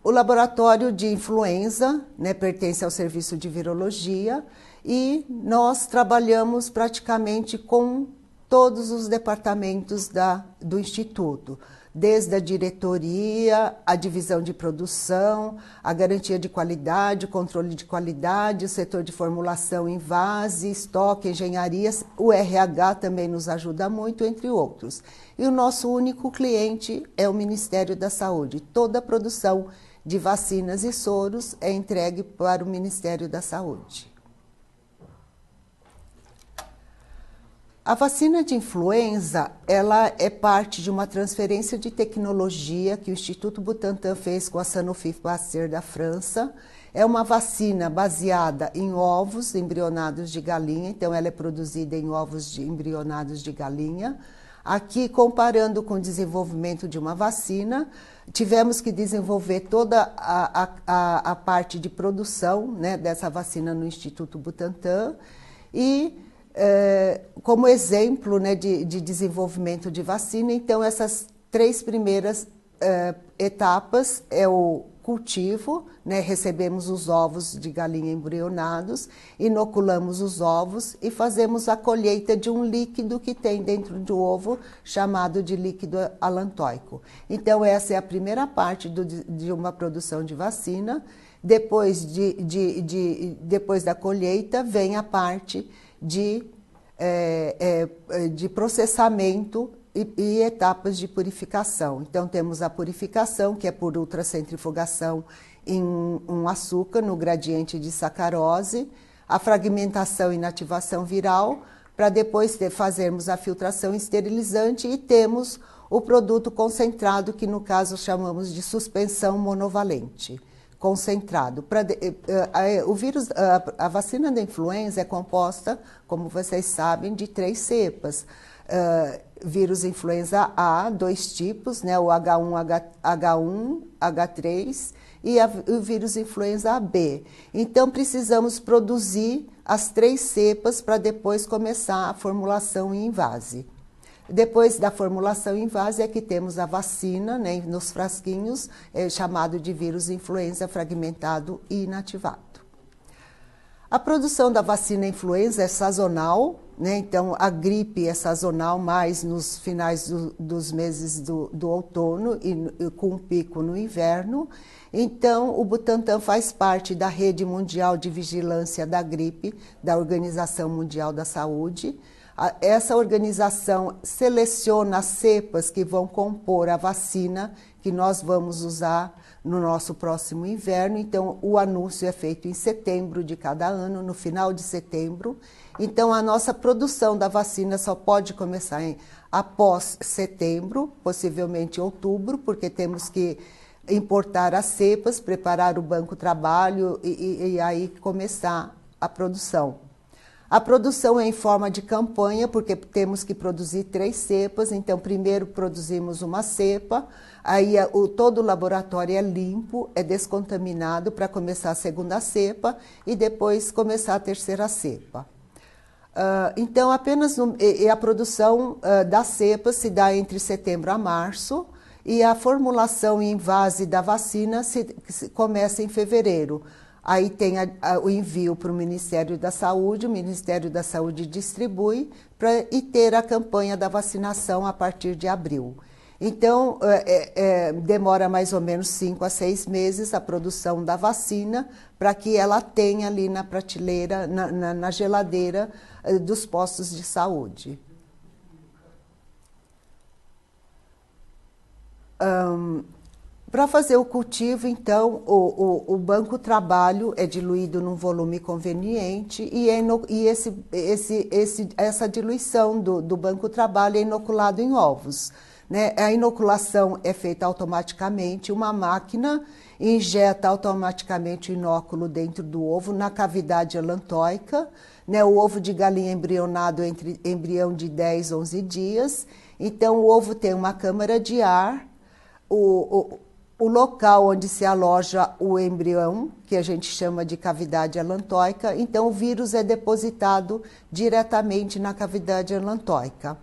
O laboratório de influenza, né, pertence ao Serviço de Virologia e nós trabalhamos praticamente com todos os departamentos do Instituto, desde a diretoria, a divisão de produção, a garantia de qualidade, o controle de qualidade, o setor de formulação em vase, estoque, engenharias, o RH também nos ajuda muito, entre outros. E o nosso único cliente é o Ministério da Saúde. Toda a produção de vacinas e soros é entregue para o Ministério da Saúde. A vacina de influenza, ela é parte de uma transferência de tecnologia que o Instituto Butantan fez com a Sanofi Pasteur da França. É uma vacina baseada em ovos embrionados de galinha, então ela é produzida em ovos embrionados de galinha. Aqui, comparando com o desenvolvimento de uma vacina, tivemos que desenvolver toda a parte de produção, né, dessa vacina no Instituto Butantan e como exemplo, né, de desenvolvimento de vacina, então essas 3 primeiras etapas é o cultivo, né, recebemos os ovos de galinha embrionados, inoculamos os ovos e fazemos a colheita de um líquido que tem dentro do ovo, chamado de líquido alantóico. Então essa é a primeira parte de uma produção de vacina. Depois, depois da colheita vem a parte de processamento e etapas de purificação. Então, temos a purificação, que é por ultracentrifugação em um açúcar, no gradiente de sacarose, a fragmentação e inativação viral, para depois fazermos a filtração esterilizante e temos o produto concentrado, que no caso chamamos de suspensão monovalente. Concentrado. A vacina da influenza é composta, como vocês sabem, de 3 cepas. Vírus influenza A, 2 tipos, né, o H1, H3 e o vírus influenza B. Então, precisamos produzir as 3 cepas para depois começar a formulação em invase. Depois da formulação em vase é que temos a vacina, né, nos frasquinhos, chamado de vírus influenza fragmentado e inativado. A produção da vacina influenza é sazonal, né, então a gripe é sazonal mais nos finais dos meses do outono e com um pico no inverno. Então, o Butantan faz parte da Rede Mundial de Vigilância da Gripe, da Organização Mundial da Saúde. Essa organização seleciona as cepas que vão compor a vacina que nós vamos usar no nosso próximo inverno. Então, o anúncio é feito em setembro de cada ano, no final de setembro. Então, a nossa produção da vacina só pode começar após setembro, possivelmente outubro, porque temos que importar as cepas, preparar o banco de trabalho e aí começar a produção. A produção é em forma de campanha, porque temos que produzir 3 cepas. Então, primeiro produzimos uma cepa, aí todo o laboratório é limpo, é descontaminado para começar a segunda cepa e depois começar a terceira cepa. Então, a produção das cepas se dá entre setembro a março e a formulação em vase da vacina começa em fevereiro. Aí tem o envio para o Ministério da Saúde, o Ministério da Saúde distribui e ter a campanha da vacinação a partir de abril. Então, demora mais ou menos 5 a 6 meses a produção da vacina para que ela tenha ali na prateleira, na geladeira dos postos de saúde. Para fazer o cultivo, então, o banco trabalho é diluído num volume conveniente e essa diluição do banco trabalho é inoculado em ovos. Né? A inoculação é feita automaticamente, uma máquina injeta automaticamente o inóculo dentro do ovo, na cavidade allantoica, né? O ovo de galinha embrionado entre embrião de 10 a 11 dias. Então, o ovo tem uma câmara de ar, o local onde se aloja o embrião, que a gente chama de cavidade allantoica, então o vírus é depositado diretamente na cavidade allantoica.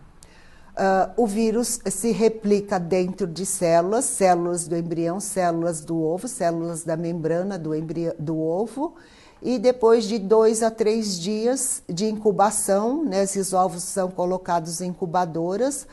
O vírus se replica dentro de células do embrião, células do ovo, células da membrana do ovo, e depois de 2 a 3 dias de incubação, né, esses ovos são colocados em incubadoras,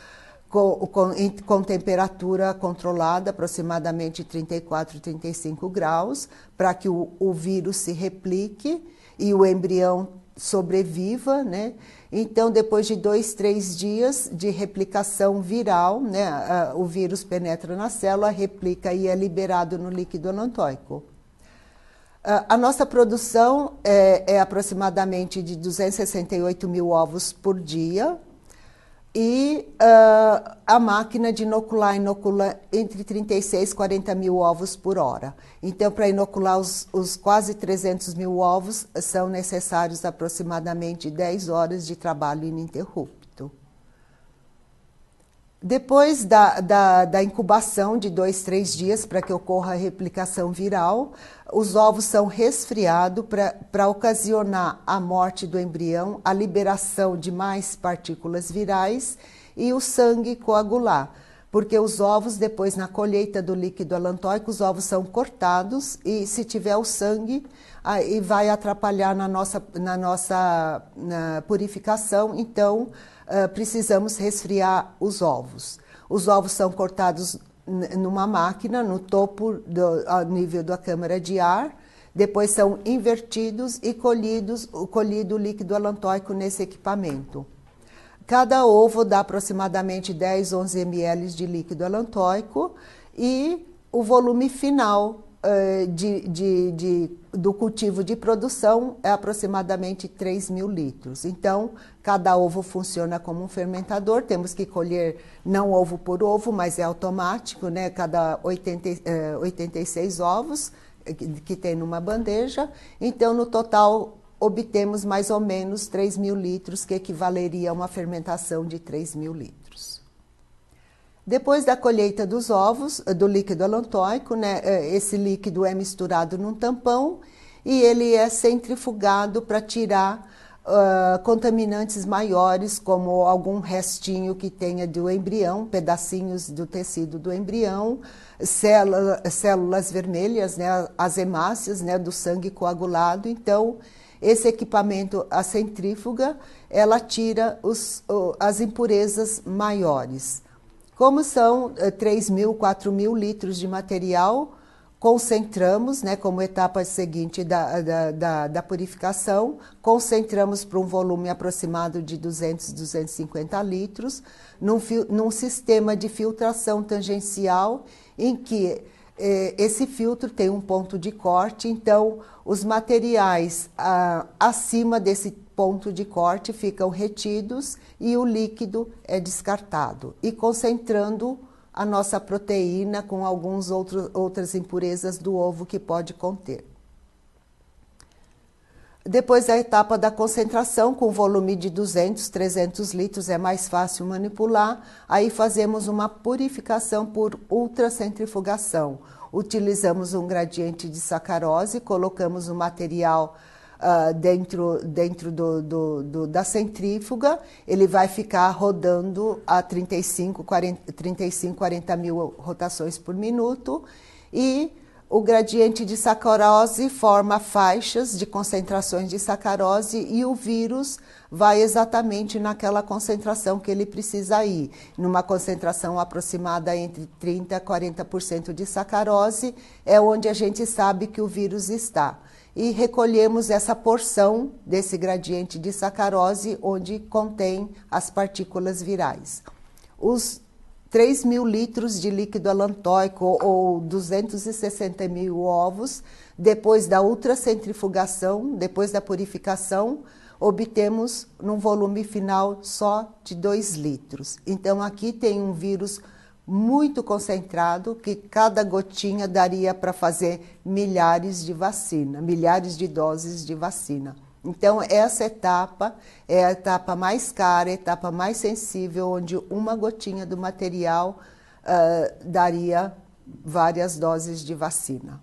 com temperatura controlada, aproximadamente 34, 35 graus, para que o vírus se replique e o embrião sobreviva, né? Então, depois de 2, 3 dias de replicação viral, né, o vírus penetra na célula, replica e é liberado no líquido allantoico. A nossa produção é aproximadamente de 268 mil ovos por dia, e a máquina de inocular inocula entre 36 e 40 mil ovos por hora. Então, para inocular os quase 300 mil ovos, são necessários aproximadamente 10 horas de trabalho ininterrupto. Depois da incubação de 2, 3 dias, para que ocorra a replicação viral, os ovos são resfriados para ocasionar a morte do embrião, a liberação de mais partículas virais e o sangue coagular. Porque os ovos, depois na colheita do líquido allantoico, os ovos são cortados e se tiver o sangue, aí vai atrapalhar na purificação, então precisamos resfriar os ovos. Os ovos são cortados numa máquina, no topo, ao nível da câmara de ar, depois são invertidos e colhido o líquido allantoico nesse equipamento. Cada ovo dá aproximadamente 10, 11 ml de líquido allantoico e o volume final do cultivo de produção é aproximadamente 3 mil litros. Então, cada ovo funciona como um fermentador, temos que colher não ovo por ovo, mas é automático, né? Cada 86 ovos que tem numa bandeja. Então, no total, obtemos mais ou menos 3 mil litros, que equivaleria a uma fermentação de 3 mil litros. Depois da colheita dos ovos, do líquido allantoico, né, esse líquido é misturado num tampão e ele é centrifugado para tirar contaminantes maiores, como algum restinho que tenha do embrião, pedacinhos do tecido do embrião, células vermelhas, né, as hemácias, né, do sangue coagulado. Então, esse equipamento, a centrífuga, ela tira as impurezas maiores. Como são 3 mil, 4 mil litros de material, concentramos, né, como etapa seguinte da purificação, concentramos para um volume aproximado de 200, 250 litros, num sistema de filtração tangencial, em que esse filtro tem um ponto de corte, então os materiais acima desse ponto de corte ficam retidos e o líquido é descartado, e concentrando a nossa proteína com algumas outras impurezas do ovo que pode conter. Depois da etapa da concentração, com volume de 200, 300 litros, é mais fácil manipular. Aí fazemos uma purificação por ultracentrifugação. Utilizamos um gradiente de sacarose, colocamos o material dentro da centrífuga, ele vai ficar rodando a 35, 40 mil rotações por minuto e o gradiente de sacarose forma faixas de concentrações de sacarose e o vírus vai exatamente naquela concentração que ele precisa ir. Numa concentração aproximada entre 30% a 40% de sacarose é onde a gente sabe que o vírus está. E recolhemos essa porção desse gradiente de sacarose onde contém as partículas virais. Os 3.000 litros de líquido alantóico ou 260 mil ovos, depois da ultracentrifugação, depois da purificação, obtemos num volume final só de 2 litros. Então aqui tem um vírus muito concentrado, que cada gotinha daria para fazer milhares de vacina, milhares de doses de vacina. Então, essa etapa é a etapa mais cara, a etapa mais sensível, onde uma gotinha do material daria várias doses de vacina.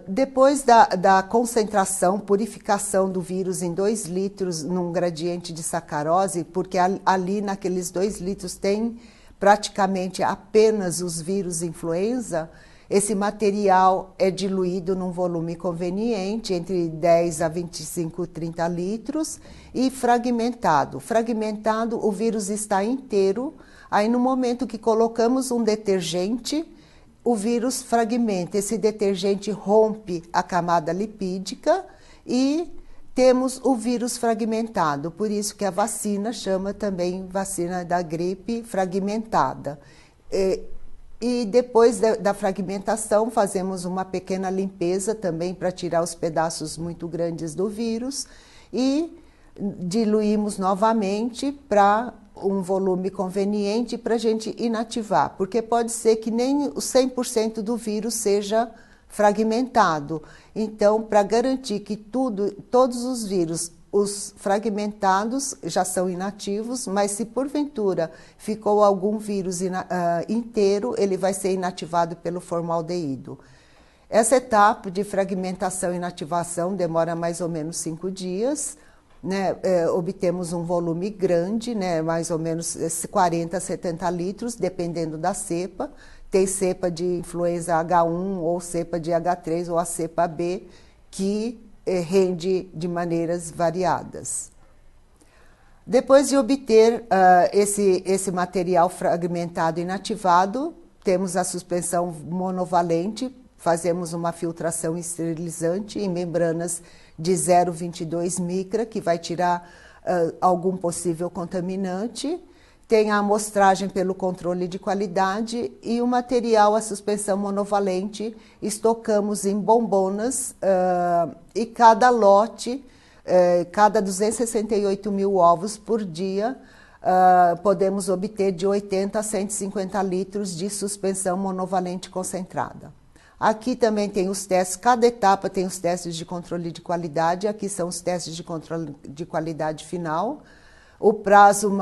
Depois da concentração, purificação do vírus em 2 litros num gradiente de sacarose, porque ali naqueles 2 litros tem praticamente apenas os vírus influenza, esse material é diluído num volume conveniente, entre 10 a 25, 30 litros, e fragmentado. Fragmentado, o vírus está inteiro, aí no momento que colocamos um detergente, o vírus fragmenta, esse detergente rompe a camada lipídica e temos o vírus fragmentado, por isso que a vacina chama também vacina da gripe fragmentada. E depois da fragmentação fazemos uma pequena limpeza também para tirar os pedaços muito grandes do vírus e diluímos novamente para um volume conveniente para a gente inativar, porque pode ser que nem o 100% do vírus seja fragmentado. Então, para garantir que todos os vírus, os fragmentados já são inativos, mas se porventura ficou algum vírus inteiro, ele vai ser inativado pelo formaldeído. Essa etapa de fragmentação e inativação demora mais ou menos 5 dias, né? Obtemos um volume grande, né? Mais ou menos 40 a 70 litros, dependendo da cepa. Tem cepa de influenza H1 ou cepa de H3 ou a cepa B, que rende de maneiras variadas. Depois de obter esse material fragmentado e inativado, temos a suspensão monovalente, fazemos uma filtração esterilizante em membranas de 0,22 micra, que vai tirar algum possível contaminante. Tem a amostragem pelo controle de qualidade e o material, a suspensão monovalente, estocamos em bombonas e cada lote, cada 268 mil ovos por dia, podemos obter de 80 a 150 litros de suspensão monovalente concentrada. Aqui também tem os testes, cada etapa tem os testes de controle de qualidade, aqui são os testes de controle de qualidade final. O prazo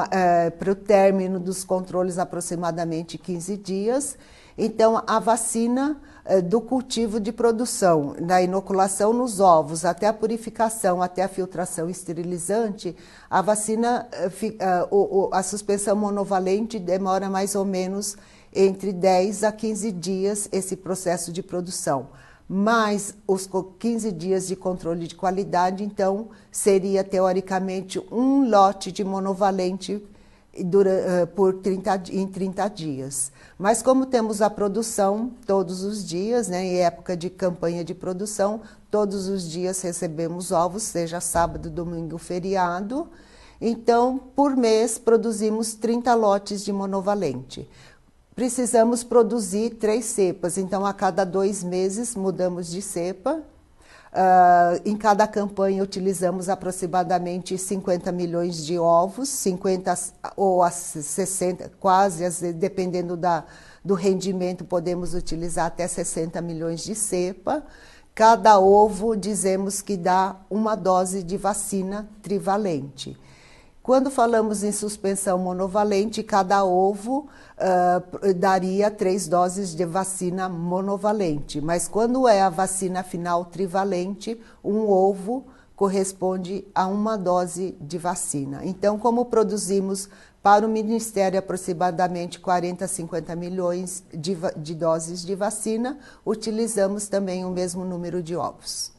para o término dos controles aproximadamente 15 dias. Então, a vacina do cultivo de produção, da inoculação nos ovos, até a purificação, até a filtração esterilizante, a vacina, a suspensão monovalente demora mais ou menos entre 10 a 15 dias esse processo de produção. Mais os 15 dias de controle de qualidade, então, seria teoricamente um lote de monovalente em 30 dias. Mas como temos a produção todos os dias, né, em época de campanha de produção, todos os dias recebemos ovos, seja sábado, domingo, feriado. Então, por mês, produzimos 30 lotes de monovalente. Precisamos produzir 3 cepas, então a cada 2 meses mudamos de cepa. Em cada campanha utilizamos aproximadamente 50 milhões de ovos, 50 ou 60, quase, dependendo do rendimento, podemos utilizar até 60 milhões de cepa. Cada ovo, dizemos que dá uma dose de vacina trivalente. Quando falamos em suspensão monovalente, cada ovo daria 3 doses de vacina monovalente. Mas quando é a vacina final trivalente, um ovo corresponde a uma dose de vacina. Então, como produzimos para o Ministério aproximadamente 40 a 50 milhões de doses de vacina, utilizamos também o mesmo número de ovos.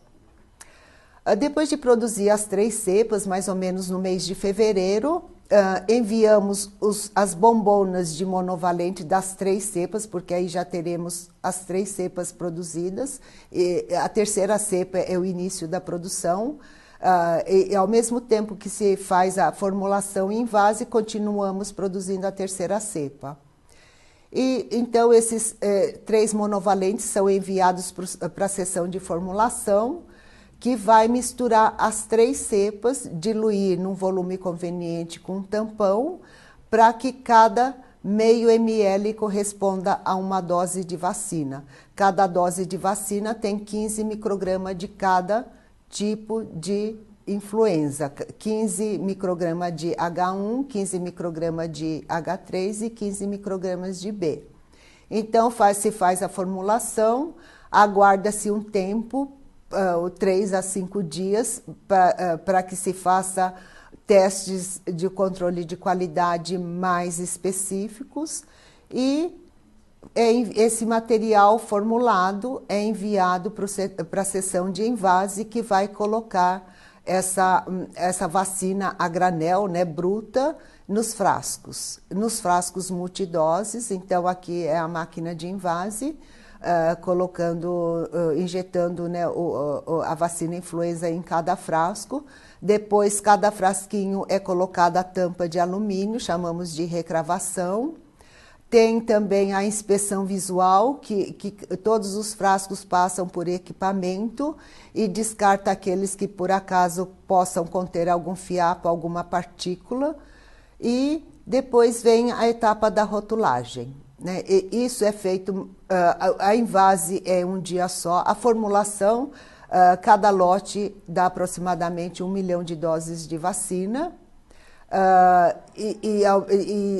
Depois de produzir as 3 cepas, mais ou menos no mês de fevereiro, enviamos as bombonas de monovalente das 3 cepas, porque aí já teremos as 3 cepas produzidas. E a terceira cepa é o início da produção. E ao mesmo tempo que se faz a formulação em invase, continuamos produzindo a terceira cepa. E então esses 3 monovalentes são enviados para a seção de formulação, que vai misturar as 3 cepas, diluir num volume conveniente com um tampão, para que cada meio ml corresponda a uma dose de vacina. Cada dose de vacina tem 15 microgramas de cada tipo de influenza, 15 microgramas de H1, 15 microgramas de H3 e 15 microgramas de B. Então, se faz a formulação, aguarda-se um tempo, 3 a 5 dias, para que se faça testes de controle de qualidade mais específicos e esse material formulado é enviado para a seção de invase, que vai colocar essa vacina a granel, né, bruta, nos frascos multidoses. Então, aqui é a máquina de invase, injetando, né, a vacina influenza em cada frasco. Depois, cada frasquinho é colocada a tampa de alumínio, chamamos de recravação. Tem também a inspeção visual, que todos os frascos passam por equipamento e descarta aqueles que por acaso possam conter algum fiapo, alguma partícula. E depois vem a etapa da rotulagem, né? E isso é feito, a invase é um dia só, a formulação, cada lote dá aproximadamente 1 milhão de doses de vacina. E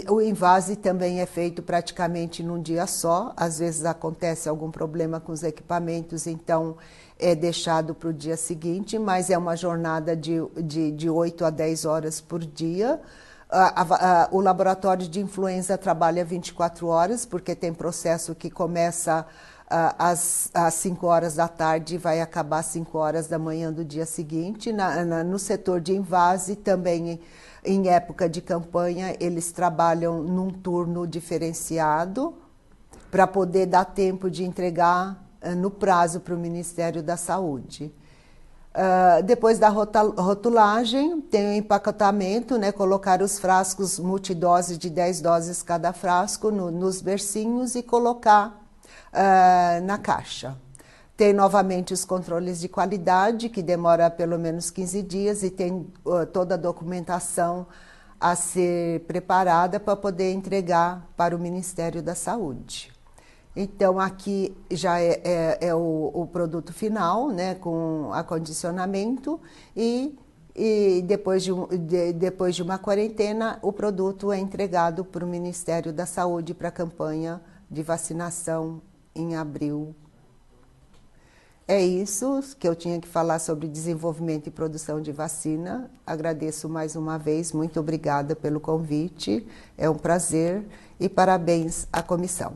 o invase também é feito praticamente num dia só. Às vezes acontece algum problema com os equipamentos, então é deixado para o dia seguinte, mas é uma jornada de 8 a 10 horas por dia. O laboratório de influenza trabalha 24 horas, porque tem processo que começa às 5 horas da tarde e vai acabar às 5 horas da manhã do dia seguinte. No setor de invase também, em época de campanha, eles trabalham num turno diferenciado para poder dar tempo de entregar no prazo para o Ministério da Saúde. Depois da rotulagem, tem o empacotamento, né, colocar os frascos multidose de 10 doses cada frasco nos bercinhos e colocar na caixa. Tem novamente os controles de qualidade, que demora pelo menos 15 dias, e tem toda a documentação a ser preparada para poder entregar para o Ministério da Saúde. Então, aqui já é o produto final, né, com acondicionamento, e depois de uma quarentena, o produto é entregado para o Ministério da Saúde para a campanha de vacinação em abril. É isso que eu tinha que falar sobre desenvolvimento e produção de vacina. Agradeço mais uma vez, muito obrigada pelo convite, é um prazer e parabéns à comissão.